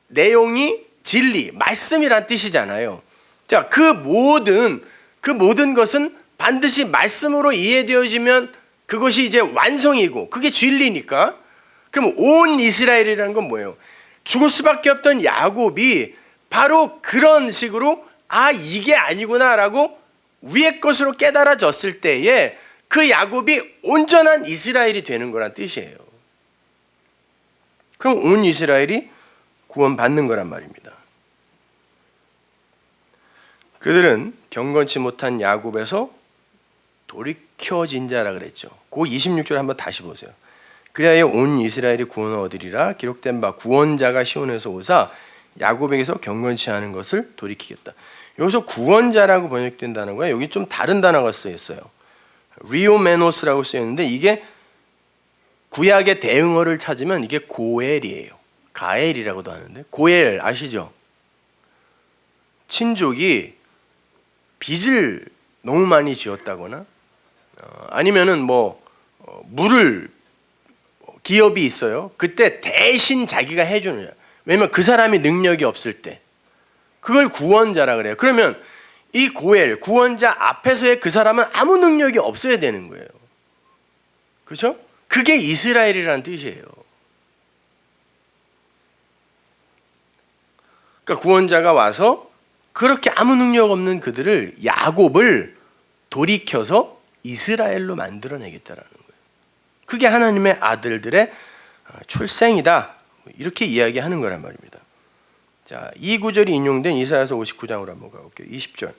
내용이 진리, 말씀이란 뜻이잖아요. 자, 그 모든 것은 반드시 말씀으로 이해되어지면 그것이 이제 완성이고 그게 진리니까. 그럼 온 이스라엘이라는 건 뭐예요? 죽을 수밖에 없던 야곱이 바로 그런 식으로 아, 이게 아니구나라고 위의 것으로 깨달아졌을 때에 그 야곱이 온전한 이스라엘이 되는 거란 뜻이에요. 그럼 온 이스라엘이 구원받는 거란 말입니다. 그들은 경건치 못한 야곱에서 돌이켜진 자라 그랬죠. 그 26절 한번 다시 보세요. 그리하여 온 이스라엘이 구원을 얻으리라. 기록된 바 구원자가 시온에서 오사 야곱에게서 경건치 않은 것을 돌이키겠다. 여기서 구원자라고 번역된다는 거예요. 여기 좀 다른 단어가 쓰여 있어요. 리오메노스라고 쓰여 있는데 이게 구약의 대응어를 찾으면 이게 고엘이에요. 가엘이라고도 하는데 고엘 아시죠? 친족이 빚을 너무 많이 지었다거나 아니면은 물을 기업이 있어요. 그때 대신 자기가 해주는 거야. 왜냐면 그 사람이 능력이 없을 때 그걸 구원자라 그래요. 그러면 이 고엘 구원자 앞에서의 그 사람은 아무 능력이 없어야 되는 거예요. 그렇죠? 그게 이스라엘이라는 뜻이에요. 그러니까 구원자가 와서 그렇게 아무 능력 없는 그들을 야곱을 돌이켜서 이스라엘로 만들어내겠다라는 거예요. 그게 하나님의 아들들의 출생이다. 이렇게 이야기하는 거란 말입니다. 자, 이 구절이 인용된 이사야서 59장으로 한번 가볼게요. 20절.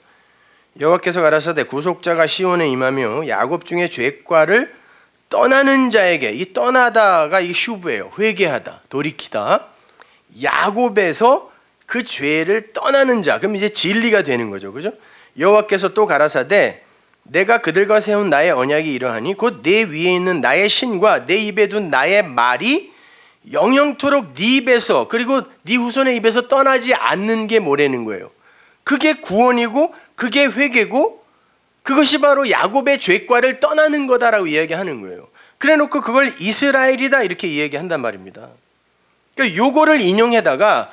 여호와께서 가라사대 구속자가 시온에 임하며 야곱 중에 죄과를 떠나는 자에게, 이 떠나다가 이 슈브예요. 회개하다, 돌이키다. 야곱에서 그 죄를 떠나는 자. 그럼 이제 진리가 되는 거죠. 그죠? 여호와께서 또 가라사대 내가 그들과 세운 나의 언약이 이러하니 곧 내 위에 있는 나의 신과 내 입에 둔 나의 말이 영영토록 네 입에서 그리고 네 후손의 입에서 떠나지 않는 게 뭐라는 거예요. 그게 구원이고 그게 회개고 그것이 바로 야곱의 죄과를 떠나는 거다라고 이야기하는 거예요. 그래놓고 그걸 이스라엘이다 이렇게 이야기한단 말입니다. 그러니까 요거를 인용해다가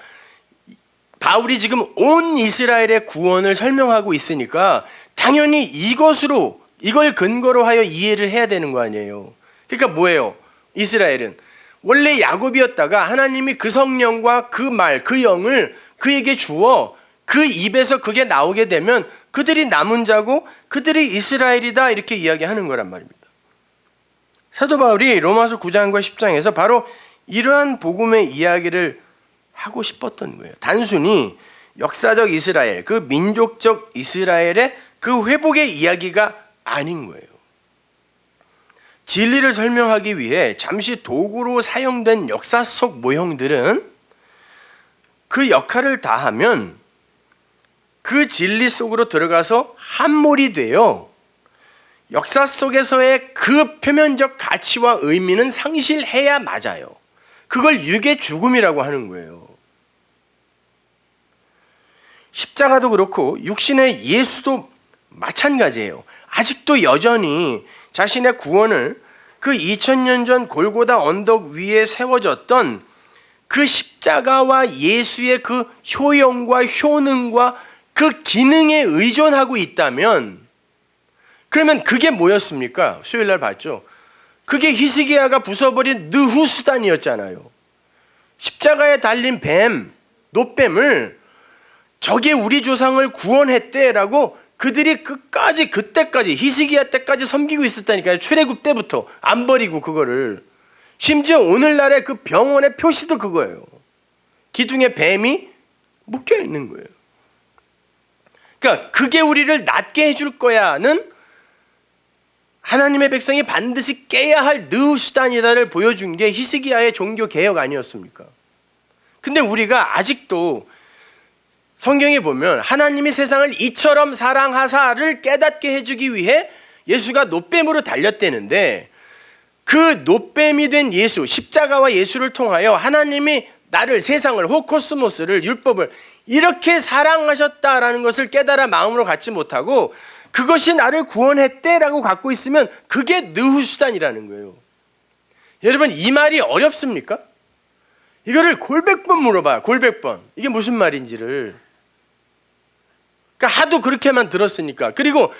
바울이 지금 온 이스라엘의 구원을 설명하고 있으니까 당연히 이걸 근거로 하여 이해를 해야 되는 거 아니에요. 그러니까 뭐예요? 이스라엘은 원래 야곱이었다가 하나님이 그 성령과 그 말, 그 영을 그에게 주어 그 입에서 그게 나오게 되면 그들이 남은 자고 그들이 이스라엘이다 이렇게 이야기하는 거란 말입니다. 사도 바울이 로마서 9장과 10장에서 바로 이러한 복음의 이야기를 하고 싶었던 거예요. 단순히 역사적 이스라엘, 그 민족적 이스라엘의 그 회복의 이야기가 아닌 거예요. 진리를 설명하기 위해 잠시 도구로 사용된 역사 속 모형들은 그 역할을 다하면 그 진리 속으로 들어가서 함몰이 되어 역사 속에서의 그 표면적 가치와 의미는 상실해야 맞아요. 그걸 육의 죽음이라고 하는 거예요. 십자가도 그렇고 육신의 예수도 마찬가지예요. 아직도 여전히 자신의 구원을 그 2000년 전 골고다 언덕 위에 세워졌던 그 십자가와 예수의 그 효용과 효능과 그 기능에 의존하고 있다면, 그러면 그게 뭐였습니까? 수요일 날 봤죠. 그게 히스기야가 부숴버린 느후수단이었잖아요. 십자가에 달린 뱀, 놋뱀을 저게 우리 조상을 구원했대라고 그들이 그때까지 히스기야 때까지 섬기고 있었다니까요. 출애굽 때부터 안 버리고 그거를. 심지어 오늘날의 그 병원의 표시도 그거예요. 기둥에 뱀이 묶여 있는 거예요. 그러니까 그게 우리를 낫게 해줄 거야는 하나님의 백성이 반드시 깨야 할 느후수단이다를 보여준 게 히스기야의 종교 개혁 아니었습니까? 근데 우리가 아직도 성경에 보면 하나님이 세상을 이처럼 사랑하사를 깨닫게 해주기 위해 예수가 놋뱀으로 달렸대는데, 그 놋뱀이 된 예수, 십자가와 예수를 통하여 하나님이 나를, 세상을, 호코스모스를, 율법을 이렇게 사랑하셨다라는 것을 깨달아 마음으로 갖지 못하고 그것이 나를 구원했대라고 갖고 있으면 그게 느후수단이라는 거예요. 여러분, 이 말이 어렵습니까? 이거를 골백번 물어봐요. 골백번. 이게 무슨 말인지를. 그러니까 하도 그렇게만 들었으니까. 그리고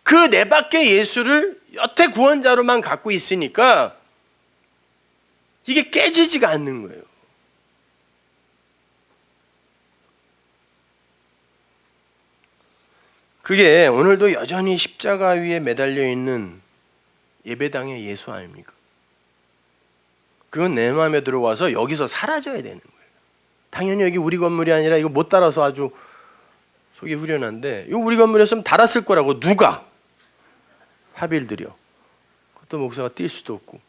그 내 밖에 예수를 여태 구원자로만 갖고 있으니까 이게 깨지지가 않는 거예요. 그게 오늘도 여전히 십자가 위에 매달려 있는 예배당의 예수 아닙니까? 그건 내 마음에 들어와서 여기서 사라져야 되는 거예요. 당연히 여기 우리 건물이 아니라 이거 못 달아서 아주 속이 후련한데, 이거 우리 건물이었으면 달았을 거라고 누가 합의를 들여. 또 목사가 뛸 수도 없고.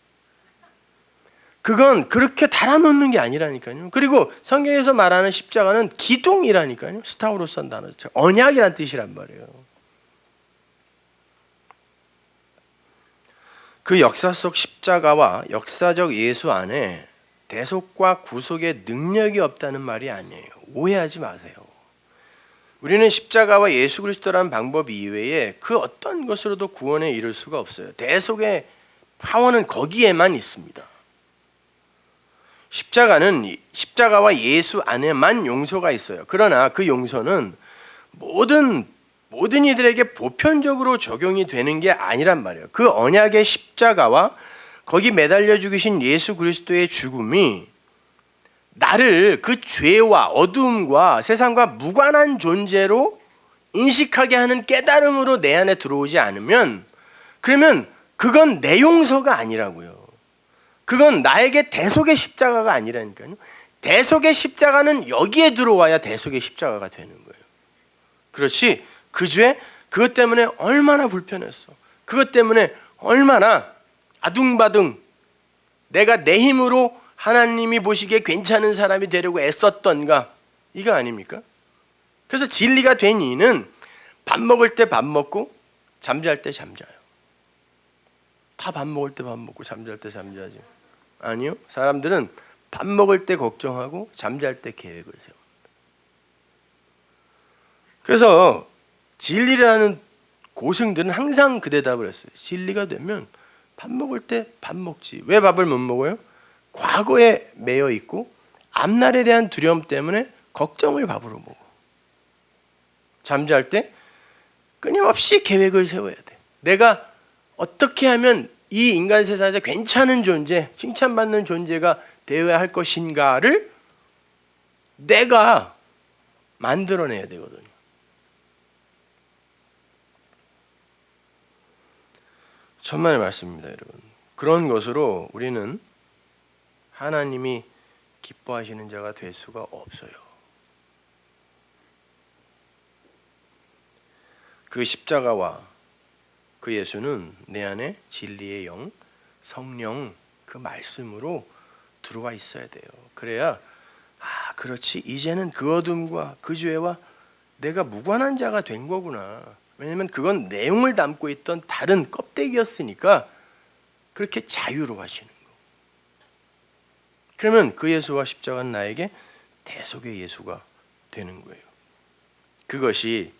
그건 그렇게 달아놓는 게 아니라니까요. 그리고 성경에서 말하는 십자가는 기둥이라니까요. 스타우로스한 단어, 언약이란 뜻이란 말이에요. 그 역사 속 십자가와 역사적 예수 안에 대속과 구속의 능력이 없다는 말이 아니에요. 오해하지 마세요. 우리는 십자가와 예수 그리스도라는 방법 이외에 그 어떤 것으로도 구원에 이를 수가 없어요. 대속의 파워는 거기에만 있습니다. 십자가와 예수 안에만 용서가 있어요. 그러나 그 용서는 모든 이들에게 보편적으로 적용이 되는 게 아니란 말이에요. 그 언약의 십자가와 거기 매달려 죽으신 예수 그리스도의 죽음이 나를 그 죄와 어두움과 세상과 무관한 존재로 인식하게 하는 깨달음으로 내 안에 들어오지 않으면, 그러면 그건 내 용서가 아니라고요. 그건 나에게 대속의 십자가가 아니라니까요. 대속의 십자가는 여기에 들어와야 대속의 십자가가 되는 거예요. 그렇지, 그 죄, 그것 때문에 얼마나 불편했어. 그것 때문에 얼마나 아둥바둥 내가 내 힘으로 하나님이 보시기에 괜찮은 사람이 되려고 애썼던가, 이거 아닙니까? 그래서 진리가 된 이는 밥 먹을 때 밥 먹고 잠잘 때 잠자요. 다 밥 먹을 때 밥 먹고 잠잘 때 잠자지. 아니요. 사람들은 밥 먹을 때 걱정하고 잠잘 때 계획을 세웁니다. 그래서 진리라는 고승들은 항상 그 대답을 했어요. 진리가 되면 밥 먹을 때 밥 먹지. 왜 밥을 못 먹어요? 과거에 매여 있고 앞날에 대한 두려움 때문에 걱정을 밥으로 먹어. 잠잘 때 끊임없이 계획을 세워야 돼. 내가 어떻게 하면 이 인간 세상에서 괜찮은 존재, 칭찬받는 존재가 되어야 할 것인가를 내가 만들어내야 되거든요. 천만의 말씀입니다, 여러분. 그런 것으로 우리는 하나님이 기뻐하시는 자가 될 수가 없어요. 그 십자가와 그 예수는 내 안에 진리의 영, 성령, 그 말씀으로 들어와 있어야 돼요. 그래야 그렇지, 이제는 그 어둠과 그 죄와 내가 무관한 자가 된 거구나. 왜냐하면 그건 내용을 담고 있던 다른 껍데기였으니까 그렇게 자유로워하시는 거. 그러면 그 예수와 십자가는 나에게 대속의 예수가 되는 거예요. 그것이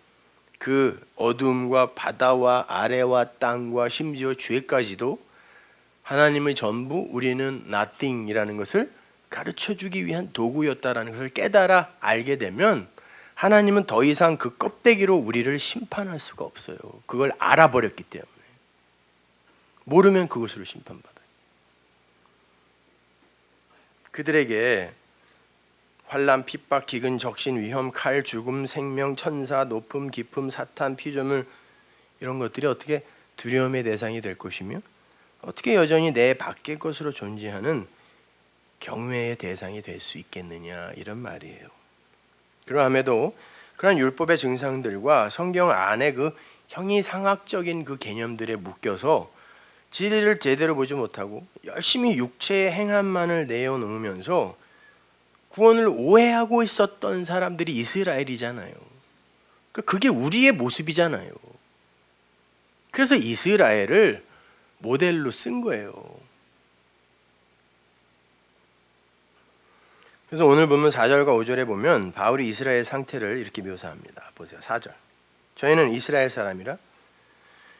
그 어둠과 바다와 아래와 땅과 심지어 죄까지도 하나님의 전부, 우리는 nothing이라는 것을 가르쳐주기 위한 도구였다라는 것을 깨달아 알게 되면 하나님은 더 이상 그 껍데기로 우리를 심판할 수가 없어요. 그걸 알아버렸기 때문에. 모르면 그것으로 심판받아요. 그들에게 환난, 핍박, 기근, 적신, 위험, 칼, 죽음, 생명, 천사, 높음, 깊음, 사탄, 피조물 이런 것들이 어떻게 두려움의 대상이 될 것이며 어떻게 여전히 내 밖의 것으로 존재하는 경외의 대상이 될 수 있겠느냐 이런 말이에요. 그러함에도 그런 율법의 증상들과 성경 안에 그 형이상학적인 그 개념들에 묶여서 진리를 제대로 보지 못하고 열심히 육체의 행함만을 내어놓으면서 구원을 오해하고 있었던 사람들이 이스라엘이잖아요. 그게 우리의 모습이잖아요. 그래서 이스라엘을 모델로 쓴 거예요. 그래서 오늘 보면 4절과 5절에 보면 바울이 이스라엘 상태를 이렇게 묘사합니다. 보세요. 4절. 저희는 이스라엘 사람이라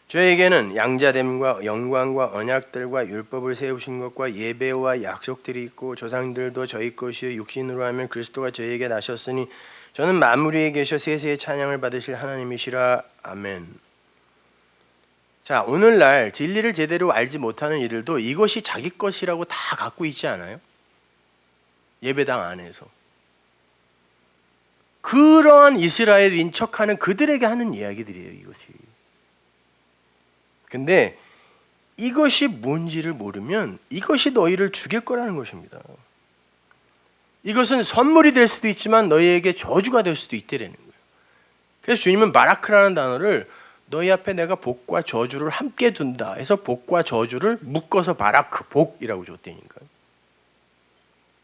저에게는 양자됨과 영광과 언약들과 율법을 세우신 것과 예배와 약속들이 있고 조상들도 저희 것이요 육신으로 하면 그리스도가 저희에게 나셨으니 저는 만물 위에 계셔 세세의 찬양을 받으실 하나님이시라. 아멘. 자, 오늘날 진리를 제대로 알지 못하는 이들도 이것이 자기 것이라고 다 갖고 있지 않아요? 예배당 안에서. 그러한 이스라엘인 척하는 그들에게 하는 이야기들이에요, 이것이. 근데 이것이 뭔지를 모르면 이것이 너희를 죽일 거라는 것입니다. 이것은 선물이 될 수도 있지만 너희에게 저주가 될 수도 있다라는 거예요. 그래서 주님은 바라크라는 단어를 너희 앞에 내가 복과 저주를 함께 둔다 해서 복과 저주를 묶어서 바라크, 복이라고 줬다니까요.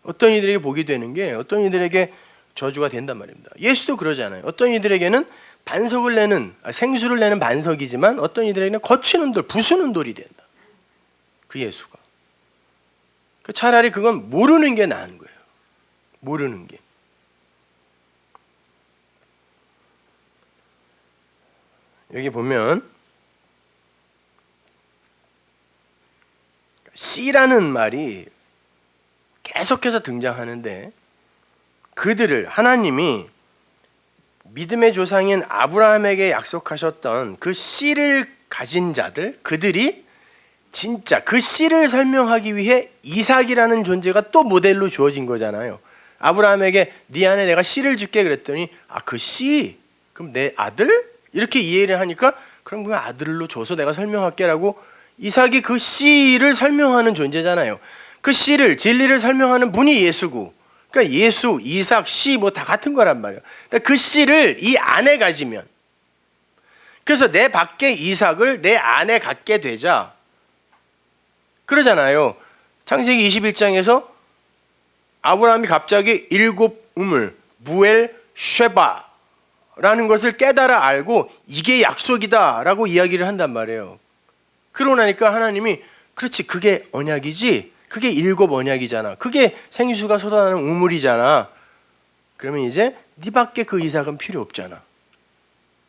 어떤 이들에게 복이 되는 게 어떤 이들에게 저주가 된단 말입니다. 예수도 그러잖아요. 어떤 이들에게는 반석을 내는 생수를 내는 반석이지만 어떤 이들에게는 거치는 돌, 부수는 돌이 된다. 그 예수가. 차라리 그건 모르는 게 나은 거예요. 모르는 게. 여기 보면 씨라는 말이 계속해서 등장하는데 그들을 하나님이 믿음의 조상인 아브라함에게 약속하셨던 그 씨를 가진 자들, 그들이 진짜 그 씨를 설명하기 위해 이삭이라는 존재가 또 모델로 주어진 거잖아요. 아브라함에게 네 안에 내가 씨를 줄게 그랬더니 그 씨? 그럼 내 아들? 이렇게 이해를 하니까 그럼 그 아들로 줘서 내가 설명할게라고 이삭이 그 씨를 설명하는 존재잖아요. 그 씨를 진리를 설명하는 분이 예수고 그러니까 예수, 이삭, 씨 뭐 다 같은 거란 말이에요. 그 씨를 이 안에 가지면 그래서 내 밖에 이삭을 내 안에 갖게 되자 그러잖아요. 창세기 21장에서 아브라함이 갑자기 7 우물 무엘 쉐바라는 것을 깨달아 알고 이게 약속이다 라고 이야기를 한단 말이에요. 그러고 나니까 하나님이 그렇지 그게 언약이지 그게 7 언약이잖아. 그게 생수가 쏟아나는 우물이잖아. 그러면 이제 네 밖에 그 이삭은 필요 없잖아.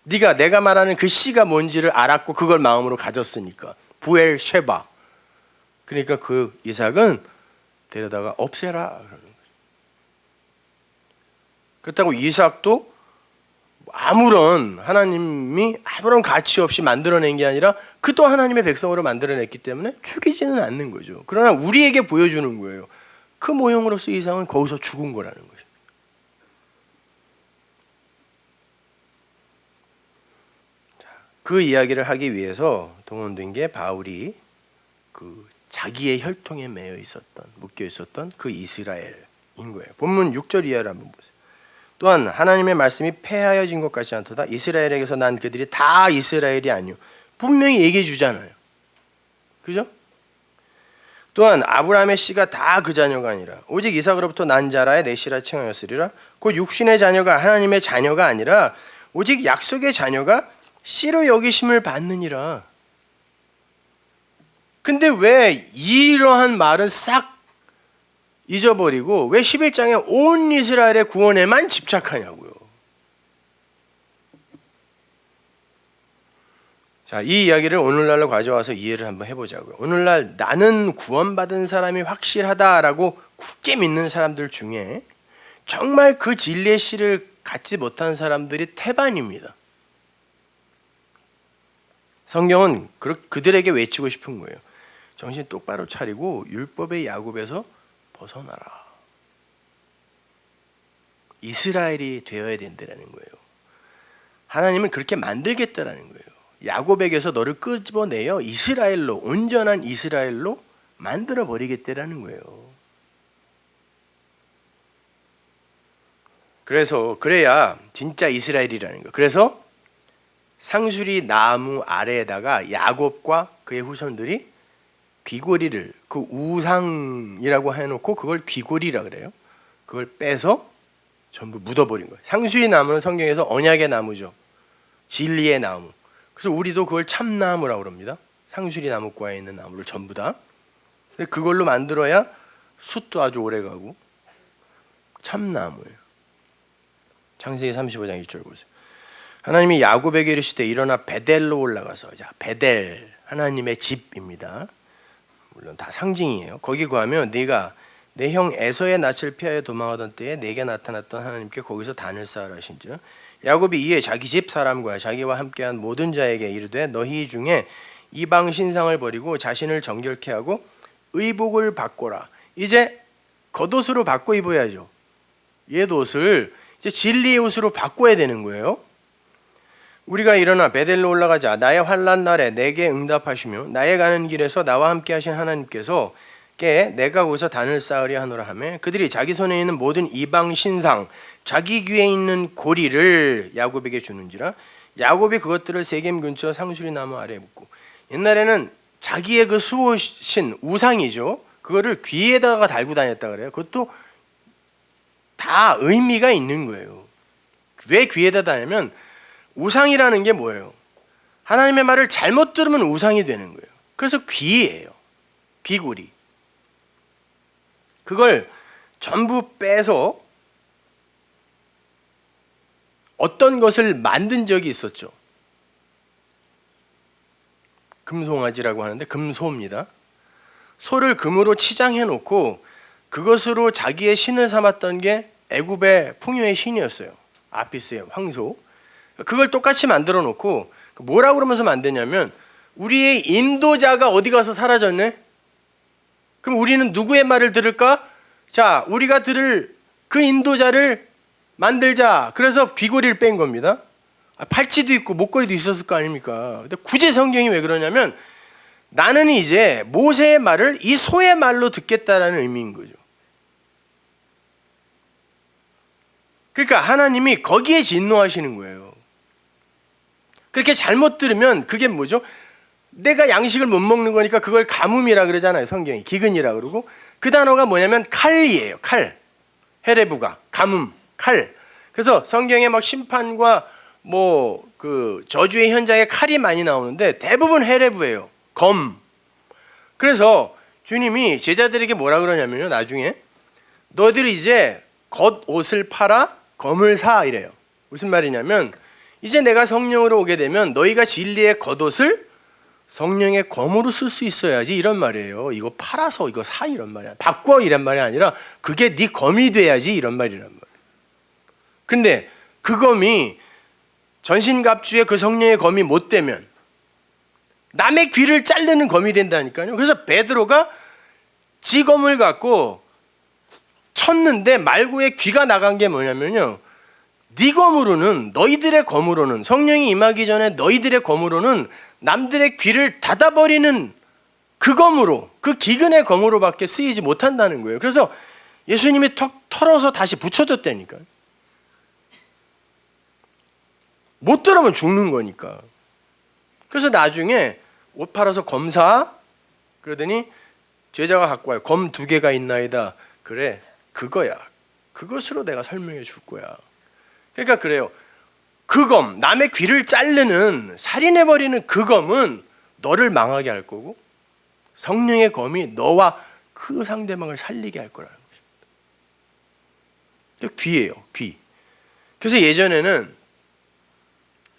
네가 내가 말하는 그 씨가 뭔지를 알았고 그걸 마음으로 가졌으니까. 부엘 쉐바. 그러니까 그 이삭은 데려다가 없애라 그러는 거죠. 그렇다고 이삭도 하나님이 아무런 가치 없이 만들어낸 게 아니라 그 또 하나님의 백성으로 만들어냈기 때문에 죽이지는 않는 거죠. 그러나 우리에게 보여주는 거예요. 그 모형으로서 이삭은 거기서 죽은 거라는 거죠. 그 이야기를 하기 위해서 동원된 게 바울이 그 자기의 혈통에 매여 있었던, 묶여 있었던 그 이스라엘인 거예요. 본문 6절 이하를 한번 보세요. 또한 하나님의 말씀이 폐하여진 것 같지 않도다. 이스라엘에게서 난 그들이 다 이스라엘이 아니요. 분명히 얘기해 주잖아요. 그죠? 또한 아브라함의 씨가 다 그 자녀가 아니라 오직 이삭으로부터 난 자라의 내 씨라 칭하였으리라. 곧 육신의 자녀가 하나님의 자녀가 아니라 오직 약속의 자녀가 씨로 여기심을 받느니라. 근데 왜 이러한 말은 싹 잊어버리고 왜 11장에 온 이스라엘의 구원에만 집착하냐고요. 자, 이 이야기를 오늘날로 가져와서 이해를 한번 해보자고요. 오늘날 나는 구원받은 사람이 확실하다라고 굳게 믿는 사람들 중에 정말 그 진리의 씨를 갖지 못한 사람들이 태반입니다. 성경은 그들에게 외치고 싶은 거예요. 정신 똑바로 차리고 율법의 야곱에서 벗어나라. 이스라엘이 되어야 된다는 거예요. 하나님은 그렇게 만들겠다라는 거예요. 야곱에게서 너를 끄집어내어 이스라엘로, 온전한 이스라엘로 만들어 버리겠다라는 거예요. 그래야 진짜 이스라엘이라는 거예요. 그래서 상수리 나무 아래에다가 야곱과 그의 후손들이 귀고리를, 그 우상이라고 해놓고 그걸 귀고리라 그래요. 그걸 빼서 전부 묻어버린 거예요. 상수리 나무는 성경에서 언약의 나무죠. 진리의 나무. 그래서 우리도 그걸 참나무라고 그럽니다. 상수리 나무과에 있는 나무를 전부 다. 그걸로 만들어야 숯도 아주 오래 가고 참나무예요. 창세기 35장 1절 보세요. 하나님이 야곱에게 이르시되 일어나 베델로 올라가서, 자, 베델 하나님의 집입니다. 물론 다 상징이에요. 거기 구하면 네가 내 형 에서의 낯을 피하여 도망하던 때에 내게 나타났던 하나님께 거기서 단을 쌓으라 하신즉 야곱이 이에 자기 집 사람과 자기와 함께한 모든 자에게 이르되 너희 중에 이방 신상을 버리고 자신을 정결케 하고 의복을 바꿔라. 이제 겉옷으로 바꿔 입어야죠. 옛 옷을 이제 진리의 옷으로 바꿔야 되는 거예요. 우리가 일어나 베델로 올라가자. 나의 환난 날에 내게 응답하시며 나의 가는 길에서 나와 함께 하신 하나님께서 내가 거기서 단을 쌓으려 하노라 하며 그들이 자기 손에 있는 모든 이방 신상 자기 귀에 있는 고리를 야곱에게 주는지라. 야곱이 그것들을 세겜 근처 상수리 나무 아래에 묻고, 옛날에는 자기의 그 수호신 우상이죠. 그거를 귀에다가 달고 다녔다 그래요. 그것도 다 의미가 있는 거예요. 왜 귀에다 다냐면 우상이라는 게 뭐예요? 하나님의 말을 잘못 들으면 우상이 되는 거예요. 그래서 귀예요. 귀고리. 그걸 전부 빼서 어떤 것을 만든 적이 있었죠. 금송아지라고 하는데 금소입니다. 소를 금으로 치장해 놓고 그것으로 자기의 신을 삼았던 게 애굽의 풍요의 신이었어요. 아피스의 황소. 그걸 똑같이 만들어 놓고 뭐라고 그러면서 만드냐면 우리의 인도자가 어디 가서 사라졌네? 그럼 우리는 누구의 말을 들을까? 자, 우리가 들을 그 인도자를 만들자. 그래서 귀고리를 뺀 겁니다. 팔찌도 있고 목걸이도 있었을 거 아닙니까? 근데 굳이 성경이 왜 그러냐면 나는 이제 모세의 말을 이 소의 말로 듣겠다라는 의미인 거죠. 그러니까 하나님이 거기에 진노하시는 거예요. 그렇게 잘못 들으면 그게 뭐죠? 내가 양식을 못 먹는 거니까 그걸 가뭄이라 그러잖아요. 성경이 기근이라 그러고 그 단어가 뭐냐면 칼이에요. 칼. 헤레부가 가뭄, 칼. 그래서 성경에 막 심판과 뭐 그 저주의 현장에 칼이 많이 나오는데 대부분 헤레부예요. 검. 그래서 주님이 제자들에게 뭐라 그러냐면요. 나중에 너희들이 이제 겉옷을 팔아 검을 사 이래요. 무슨 말이냐면 이제 내가 성령으로 오게 되면 너희가 진리의 겉옷을 성령의 검으로 쓸 수 있어야지 이런 말이에요. 이거 팔아서 이거 사 이런 말이야. 바꿔 이런 말이 아니라 그게 네 검이 돼야지 이런 말이란 말이에요. 근데 그 검이 전신갑주의 그 성령의 검이 못 되면 남의 귀를 자르는 검이 된다니까요. 그래서 베드로가 지 검을 갖고 쳤는데 말구의 귀가 나간 게 뭐냐면요. 네 검으로는 너희들의 검으로는 성령이 임하기 전에 너희들의 검으로는 남들의 귀를 닫아버리는 그 검으로 그 기근의 검으로밖에 쓰이지 못한다는 거예요. 그래서 예수님이 턱 털어서 다시 붙여줬다니까요. 못 들으면 죽는 거니까. 그래서 나중에 옷 팔아서 검사 그러더니 제자가 갖고 와요. 검 2개가 있나이다. 그래 그거야. 그것으로 내가 설명해 줄 거야. 그러니까 그래요. 그 검, 남의 귀를 자르는, 살인해버리는 그 검은 너를 망하게 할 거고, 성령의 검이 너와 그 상대방을 살리게 할 거라는 것입니다. 귀예요, 귀. 그래서 예전에는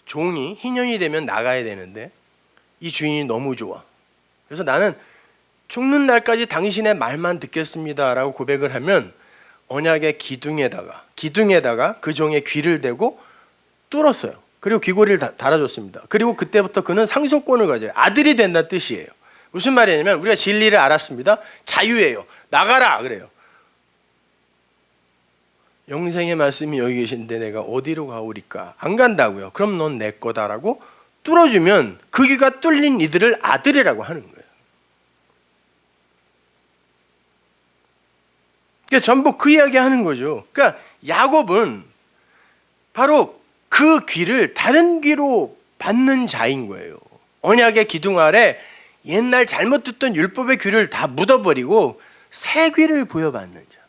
종이 희년이 되면 나가야 되는데 이 주인이 너무 좋아. 그래서 나는 죽는 날까지 당신의 말만 듣겠습니다라고 고백을 하면 언약의 기둥에다가 그 종의 귀를 대고 뚫었어요. 그리고 귀고리를 달아줬습니다. 그리고 그때부터 그는 상속권을 가져요. 아들이 된다는 뜻이에요. 무슨 말이냐면 우리가 진리를 알았습니다. 자유예요. 나가라 그래요. 영생의 말씀이 여기 계신데 내가 어디로 가오리까? 안 간다고요. 그럼 넌 내 거다라고 뚫어주면 그 귀가 뚫린 이들을 아들이라고 하는 거예요. 그러니까 전부 그 이야기 하는 거죠. 그러니까 야곱은 바로 그 귀를 다른 귀로 받는 자인 거예요. 언약의 기둥 아래 옛날 잘못 듣던 율법의 귀를 다 묻어버리고 새 귀를 부여받는 자.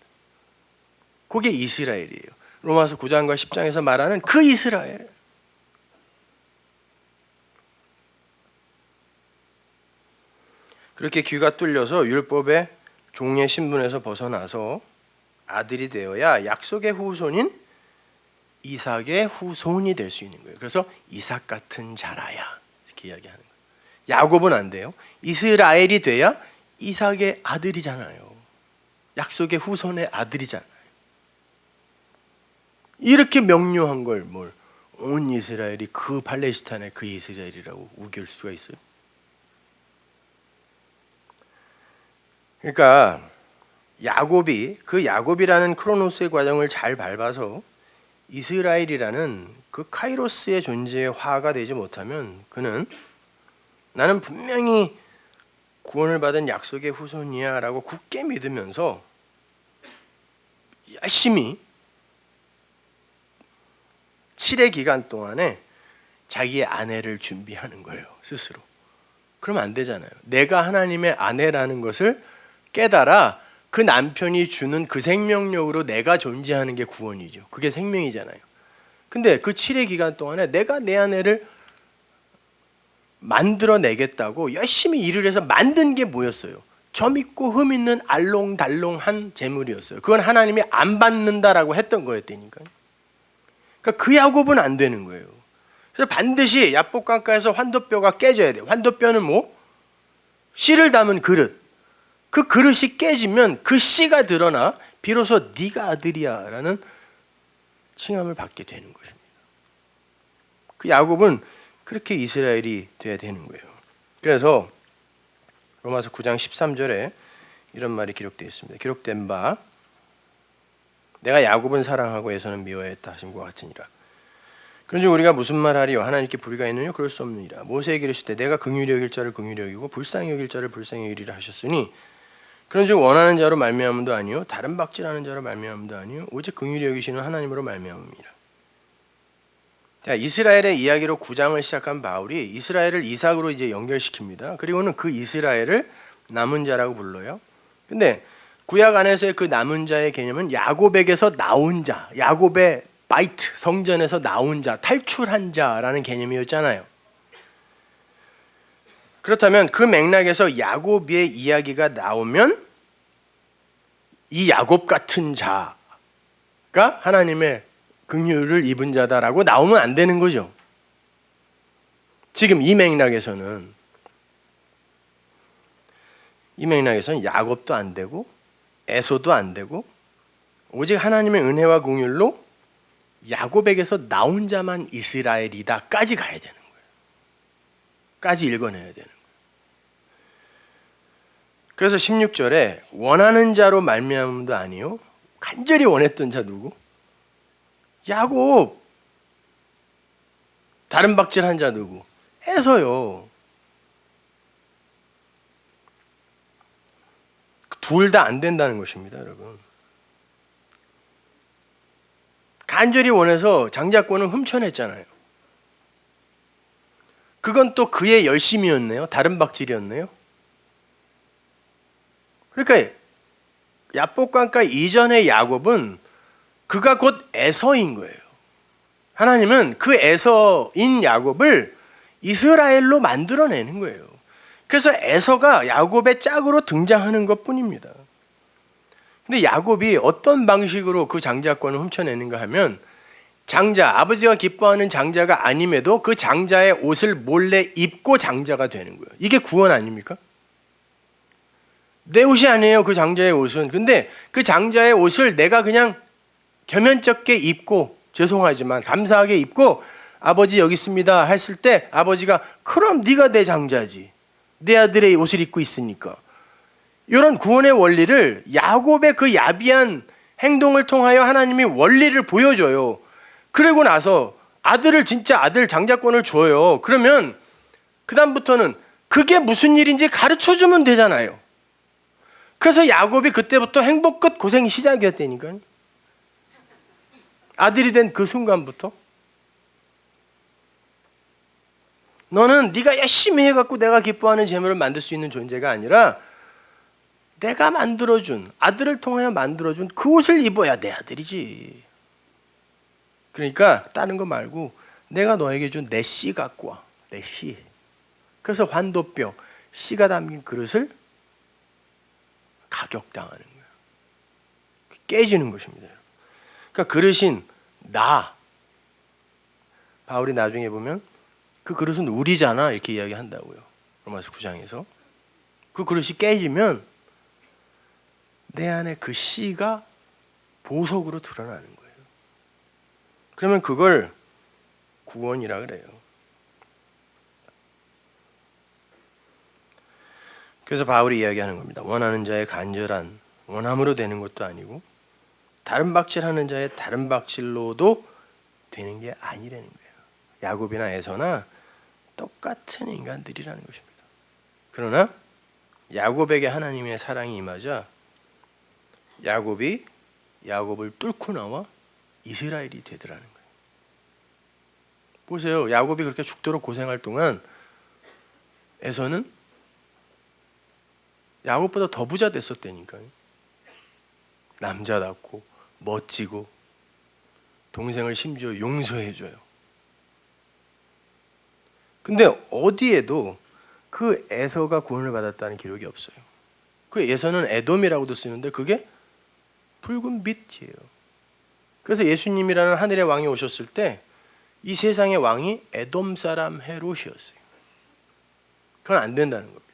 그게 이스라엘이에요. 로마서 9장과 10장에서 말하는 그 이스라엘. 그렇게 귀가 뚫려서 율법의 종의 신분에서 벗어나서 아들이 되어야 약속의 후손인 이삭의 후손이 될 수 있는 거예요. 그래서 이삭 같은 자라야 이렇게 이야기하는 거예요. 야곱은 안 돼요. 이스라엘이 돼야 이삭의 아들이잖아요. 약속의 후손의 아들이잖아요. 이렇게 명료한 걸 온 이스라엘이 그 팔레스타인의 그 이스라엘이라고 우길 수가 있어요? 그러니까 그 야곱이라는 크로노스의 과정을 잘 밟아서 이스라엘이라는 그 카이로스의 존재의 화가 되지 못하면 그는 나는 분명히 구원을 받은 약속의 후손이야 라고 굳게 믿으면서 열심히 7의 기간 동안에 자기의 아내를 준비하는 거예요, 스스로. 그러면 안 되잖아요. 내가 하나님의 아내라는 것을 깨달아 그 남편이 주는 그 생명력으로 내가 존재하는 게 구원이죠. 그게 생명이잖아요. 근데 그 7의 기간 동안에 내가 내 아내를 만들어내겠다고 열심히 일을 해서 만든 게 뭐였어요? 점 있고 흠 있는 알롱달롱한 재물이었어요. 그건 하나님이 안 받는다라고 했던 거였다니까요. 그러니까 그 야곱은 안 되는 거예요. 그래서 반드시 야복강가에서 환도뼈가 깨져야 돼요. 환도뼈는 뭐? 씨를 담은 그릇. 그 그릇이 깨지면 그 씨가 드러나 비로소 네가 아들이야 라는 칭함을 받게 되는 것입니다. 그 야곱은 그렇게 이스라엘이 돼야 되는 거예요. 그래서 로마서 9장 13절에 이런 말이 기록되어 있습니다. 기록된 바 내가 야곱은 사랑하고 에서는 미워야 했다 하심과 같으니라. 그런즉 우리가 무슨 말하리요? 하나님께 불의가 있느냐? 그럴 수 없느니라. 모세에게 이르실 때 내가 긍휼히 여길 자를 긍휼히 여기고 불쌍히 여길 자를 불쌍히 여기리라 하셨으니 그런즉 원하는 자로 말미암음도 아니요 다른 박질하는 자로 말미암음도 아니요 오직 긍휼히 여기시는 하나님으로 말미암음이라. 자, 이스라엘의 이야기로 9장을 시작한 바울이 이스라엘을 이삭으로 이제 연결시킵니다. 그리고는 그 이스라엘을 남은 자라고 불러요. 근데 구약 안에서의 그 남은 자의 개념은 야곱에게서 나온 자, 야곱의 바이트 성전에서 나온 자, 탈출한 자라는 개념이었잖아요. 그렇다면 그 맥락에서 야곱의 이야기가 나오면 이 야곱 같은 자가 하나님의 긍휼을 입은 자다라고 나오면 안 되는 거죠. 지금 이 맥락에서는 야곱도 안 되고 에서도 안 되고 오직 하나님의 은혜와 긍휼로 야곱에게서 나온 자만 이스라엘이다까지 가야 되는 거예요. 까지 읽어내야 되는 거예요. 그래서 16절에 원하는 자로 말미암음도 아니요 간절히 원했던 자 누구? 야곱. 다른 박질한 자 누구? 에서요. 둘 다 안 된다는 것입니다, 여러분. 간절히 원해서 장자권을 훔쳐냈잖아요. 그건 또 그의 열심이었네요. 다른 박질이었네요. 그러니까 야복강가 이전의 야곱은 그가 곧 에서인 거예요. 하나님은 그 에서인 야곱을 이스라엘로 만들어내는 거예요. 그래서 에서가 야곱의 짝으로 등장하는 것뿐입니다. 근데 야곱이 어떤 방식으로 그 장자권을 훔쳐내는가 하면 장자, 아버지가 기뻐하는 장자가 아님에도 그 장자의 옷을 몰래 입고 장자가 되는 거예요. 이게 구원 아닙니까? 내 옷이 아니에요, 그 장자의 옷은. 근데 그 장자의 옷을 내가 그냥 겸연쩍게 입고, 죄송하지만 감사하게 입고, 아버지 여기 있습니다 했을 때 아버지가 그럼 네가 내 장자지, 내 아들의 옷을 입고 있으니까. 이런 구원의 원리를 야곱의 그 야비한 행동을 통하여 하나님이 원리를 보여줘요. 그러고 나서 아들을, 진짜 아들 장자권을 줘요. 그러면 그 다음부터는 그게 무슨 일인지 가르쳐주면 되잖아요. 그래서 야곱이 그때부터 행복 끝 고생이 시작이었다니까요. 아들이 된 그 순간부터 너는 네가 열심히 해갖고 내가 기뻐하는 재물을 만들 수 있는 존재가 아니라 내가 만들어준, 아들을 통하여 만들어준 그 옷을 입어야 내 아들이지. 그러니까 다른 거 말고 내가 너에게 준 내 씨 갖고 와. 내 씨. 그래서 환도뼈, 씨가 담긴 그릇을 가격당하는 거예요. 깨지는 것입니다. 그러니까 그릇인 나. 바울이 나중에 보면 그 그릇은 우리잖아 이렇게 이야기한다고요. 로마서 9장에서. 그 그릇이 깨지면 내 안에 그 씨가 보석으로 드러나는 거예요. 그러면 그걸 구원이라 그래요. 그래서 바울이 이야기하는 겁니다. 원하는 자의 간절한 원함으로 되는 것도 아니고 다른 박질하는 자의 다른 박질로도 되는 게 아니라는 거예요. 야곱이나 에서나 똑같은 인간들이라는 것입니다. 그러나 야곱에게 하나님의 사랑이 임하자 야곱이 야곱을 뚫고 나와 이스라엘이 되더라는 거예요. 보세요. 야곱이 그렇게 죽도록 고생할 동안 에서는 야곱보다 더 부자 됐었다니까요. 남자답고 멋지고 동생을 심지어 용서해줘요. 근데 어디에도 그 에서가 구원을 받았다는 기록이 없어요. 그 에서는 에돔이라고도 쓰는데 그게 붉은 빛이에요. 그래서 예수님이라는 하늘의 왕이 오셨을 때 이 세상의 왕이 에돔 사람 헤롯이었어요. 그건 안 된다는 겁니다.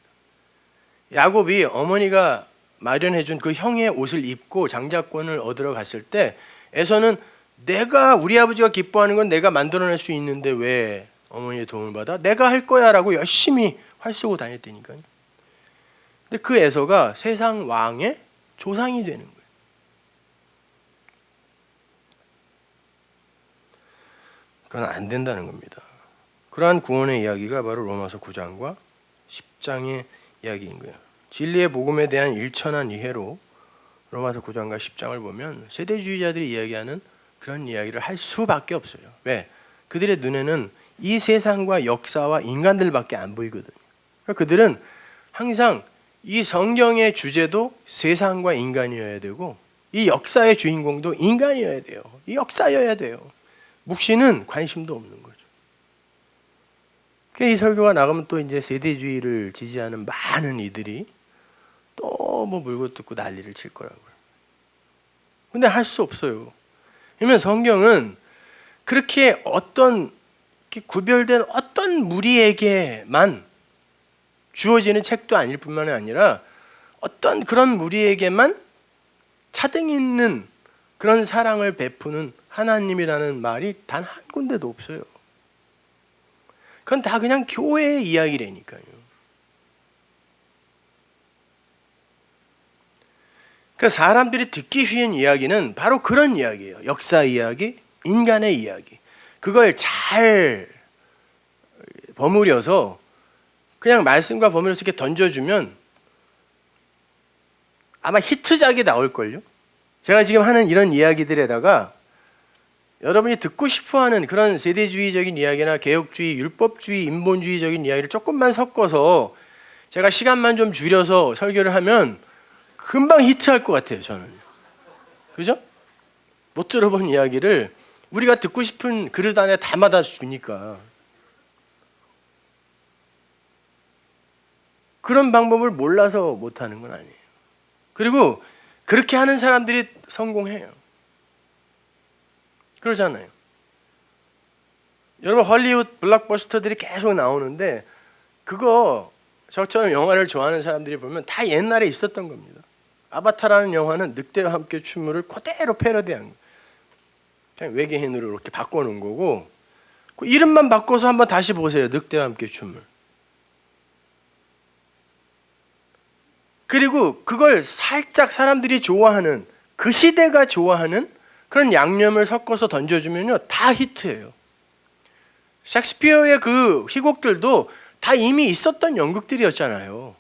야곱이 어머니가 마련해준 그 형의 옷을 입고 장자권을 얻으러 갔을 때 에서는 내가, 우리 아버지가 기뻐하는 건 내가 만들어낼 수 있는데 왜 어머니의 도움을 받아? 내가 할 거야 라고 열심히 활 쏘고 다녔다니까요. 근데 그 에서가 세상 왕의 조상이 되는 거예요. 그건 안 된다는 겁니다. 그러한 구원의 이야기가 바로 로마서 9장과 10장의 이야기인 거예요. 진리의 복음에 대한 일천한 이해로 로마서 9장과 10장을 보면 세대주의자들이 이야기하는 그런 이야기를 할 수밖에 없어요. 왜? 그들의 눈에는 이 세상과 역사와 인간들밖에 안 보이거든요. 그러니까 그들은 항상 이 성경의 주제도 세상과 인간이어야 되고 이 역사의 주인공도 인간이어야 돼요. 이 역사여야 돼요. 묵시는 관심도 없는 거죠. 이 설교가 나가면 또 이제 세대주의를 지지하는 많은 이들이 또 뭐 물고 뜯고 난리를 칠 거라고요. 근데 할 수 없어요. 왜냐면 성경은 그렇게 어떤 구별된 어떤 무리에게만 주어지는 책도 아닐 뿐만 아니라 어떤 그런 무리에게만 차등 있는 그런 사랑을 베푸는 하나님이라는 말이 단 한 군데도 없어요. 그건 다 그냥 교회의 이야기라니까요. 그러니까 사람들이 듣기 쉬운 이야기는 바로 그런 이야기예요. 역사 이야기, 인간의 이야기. 그걸 잘 버무려서 그냥 말씀과 버무려서 이렇게 던져주면 아마 히트작이 나올걸요. 제가 지금 하는 이런 이야기들에다가 여러분이 듣고 싶어하는 그런 세대주의적인 이야기나 개혁주의, 율법주의, 인본주의적인 이야기를 조금만 섞어서 제가 시간만 좀 줄여서 설교를 하면 금방 히트할 것 같아요. 저는. 그죠? 못 들어본 이야기를 우리가 듣고 싶은 그릇 안에 담아다 주니까. 그런 방법을 몰라서 못하는 건 아니에요. 그리고 그렇게 하는 사람들이 성공해요. 그러잖아요. 여러분 헐리우드 블록버스터들이 계속 나오는데 그거 저처럼 영화를 좋아하는 사람들이 보면 다 옛날에 있었던 겁니다. 아바타라는 영화는 늑대와 함께 춤을 그대로 패러디한 거예요. 그냥 외계인으로 이렇게 바꿔놓은 거고 그 이름만 바꿔서 한번 다시 보세요. 늑대와 함께 춤을. 그리고 그걸 살짝 사람들이 좋아하는 그 시대가 좋아하는 그런 양념을 섞어서 던져주면요 다 히트예요. 셰익스피어의 그 희곡들도 다 이미 있었던 연극들이었잖아요.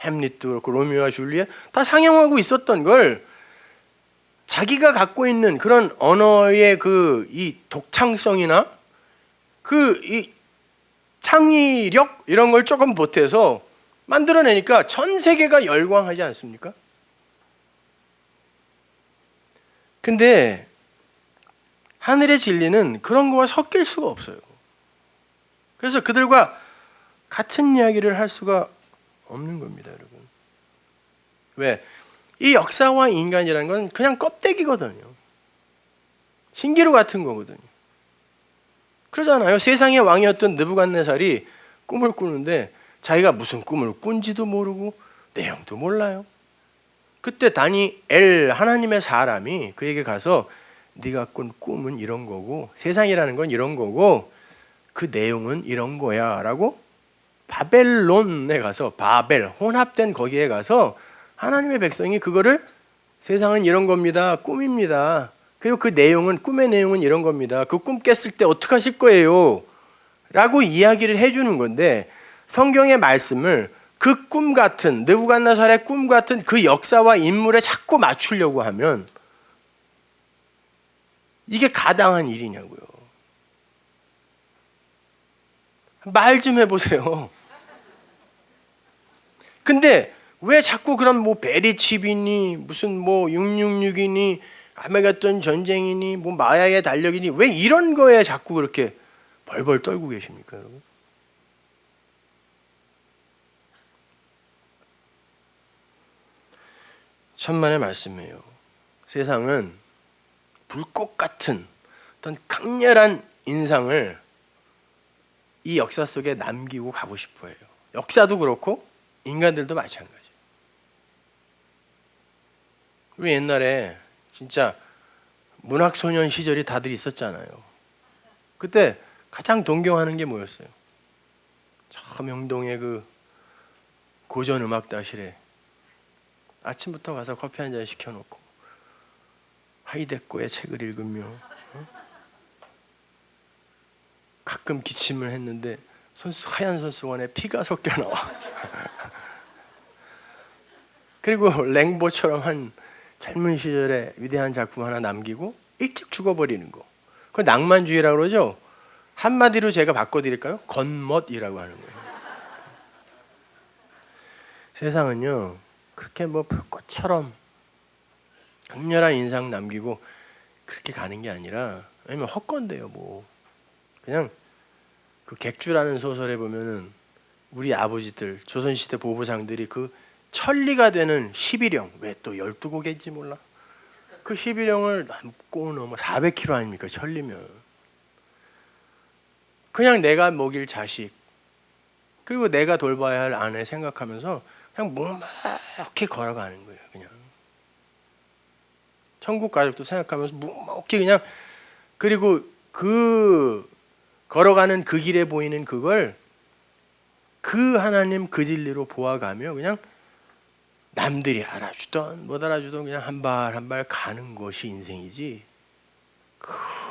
햄릿도 그렇고 로미오와 줄리엣 다 상영하고 있었던 걸 자기가 갖고 있는 그런 언어의 그 이 독창성이나 그 이 창의력 이런 걸 조금 보태서 만들어내니까 전 세계가 열광하지 않습니까? 근데 하늘의 진리는 그런 거와 섞일 수가 없어요. 그래서 그들과 같은 이야기를 할 수가 없는 겁니다, 여러분. 왜? 이 역사와 인간이라는 건 그냥 껍데기거든요. 신기루 같은 거거든요. 그러잖아요. 세상의 왕이었던 느부갓네살이 꿈을 꾸는데 자기가 무슨 꿈을 꾼지도 모르고 내용도 몰라요. 그때 다니엘 하나님의 사람이 그에게 가서 네가 꾼 꿈은 이런 거고 세상이라는 건 이런 거고 그 내용은 이런 거야 라고 바벨론에 가서 바벨 혼합된 거기에 가서 하나님의 백성이 그거를 세상은 이런 겁니다. 꿈입니다. 그리고 그 내용은 꿈의 내용은 이런 겁니다. 그 꿈 깼을 때 어떻게 하실 거예요? 라고 이야기를 해주는 건데 성경의 말씀을 그 꿈 같은 느부갓네살의 꿈 같은 그 역사와 인물에 자꾸 맞추려고 하면 이게 가당한 일이냐고요. 말 좀 해보세요. 근데 왜 자꾸 그런 뭐 베리칩이니 무슨 뭐 666이니 아메가돈 전쟁이니 뭐 마야의 달력이니 왜 이런 거에 자꾸 그렇게 벌벌 떨고 계십니까, 여러분? 천만의 말씀이에요. 세상은 불꽃 같은 어떤 강렬한 인상을 이 역사 속에 남기고 가고 싶어 해요. 역사도 그렇고 인간들도 마찬가지예요. 우리 옛날에 진짜 문학소년 시절이 다들 있었잖아요. 그때 가장 동경하는 게 뭐였어요? 저 명동의 그 고전음악다실에 아침부터 가서 커피 한 잔 시켜놓고 하이데코의 책을 읽으며 가끔 기침을 했는데 하얀 손수건에 피가 섞여 나와. 그리고 랭보처럼 한 젊은 시절에 위대한 작품 하나 남기고 일찍 죽어버리는 거. 그걸 낭만주의라고 그러죠. 한마디로 제가 바꿔드릴까요? 겉멋이라고 하는 거예요. 세상은요 그렇게 뭐 불꽃처럼 강렬한 인상 남기고 그렇게 가는 게 아니라 아니면 헛건데요 뭐 그냥 그 객주라는 소설에 보면은 우리 아버지들 조선시대 보부상들이 그 천리가 되는 11령 왜 또 12곡인지 몰라 그 11령을 남고 넘어 400km 아닙니까 천리면 그냥 내가 먹일 자식 그리고 내가 돌봐야 할 아내 생각하면서 그냥 묵묵히 걸어가는 거예요. 그냥 천국 가족도 생각하면서 묵묵히 그냥 그리고 그 걸어가는 그 길에 보이는 그걸 그 하나님 그 진리로 보아가며 그냥 남들이 알아주던 못 알아주던 그냥 한 발 한 발 가는 것이 인생이지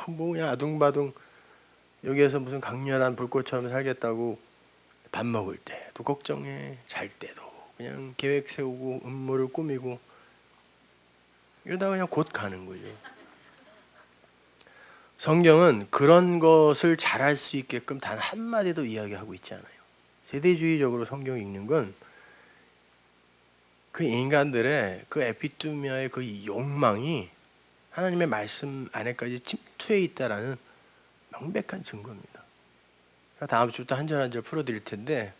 뭐 그냥 아둥바둥 여기에서 무슨 강렬한 불꽃처럼 살겠다고 밥 먹을 때도 걱정해 잘 때도 그냥 계획 세우고 음모를 꾸미고 이러다가 그냥 곧 가는 거죠. 성경은 그런 것을 잘할 수 있게끔 단 한마디도 이야기하고 있지 않아요. 세대주의적으로 성경 읽는 건 그 인간들의 그 에피투미아의 그 욕망이 하나님의 말씀 안에까지 사투에 있다라는 명백한 증거입니다. 다음 주부터 한 절 한 절 풀어드릴 텐데,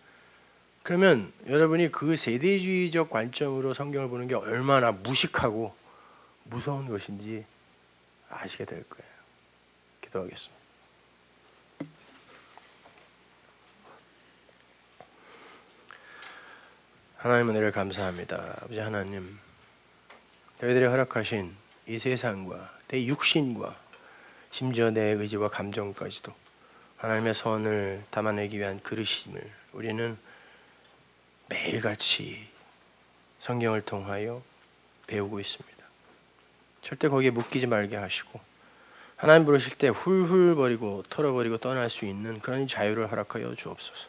그러면 여러분이 그 세대주의적 관점으로 성경을 보는 게 얼마나 무식하고 무서운 것인지 아시게 될 거예요. 기도하겠습니다. 하나님 은혜를 감사합니다. 아버지 하나님, 저희들이 허락하신 이 세상과 내 육신과 심지어 내 의지와 감정까지도 하나님의 선을 담아내기 위한 그릇임을 우리는 매일같이 성경을 통하여 배우고 있습니다. 절대 거기에 묶이지 말게 하시고 하나님 부르실 때 훌훌 버리고 털어버리고 떠날 수 있는 그런 자유를 허락하여 주옵소서.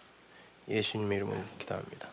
예수님의 이름으로 기도합니다.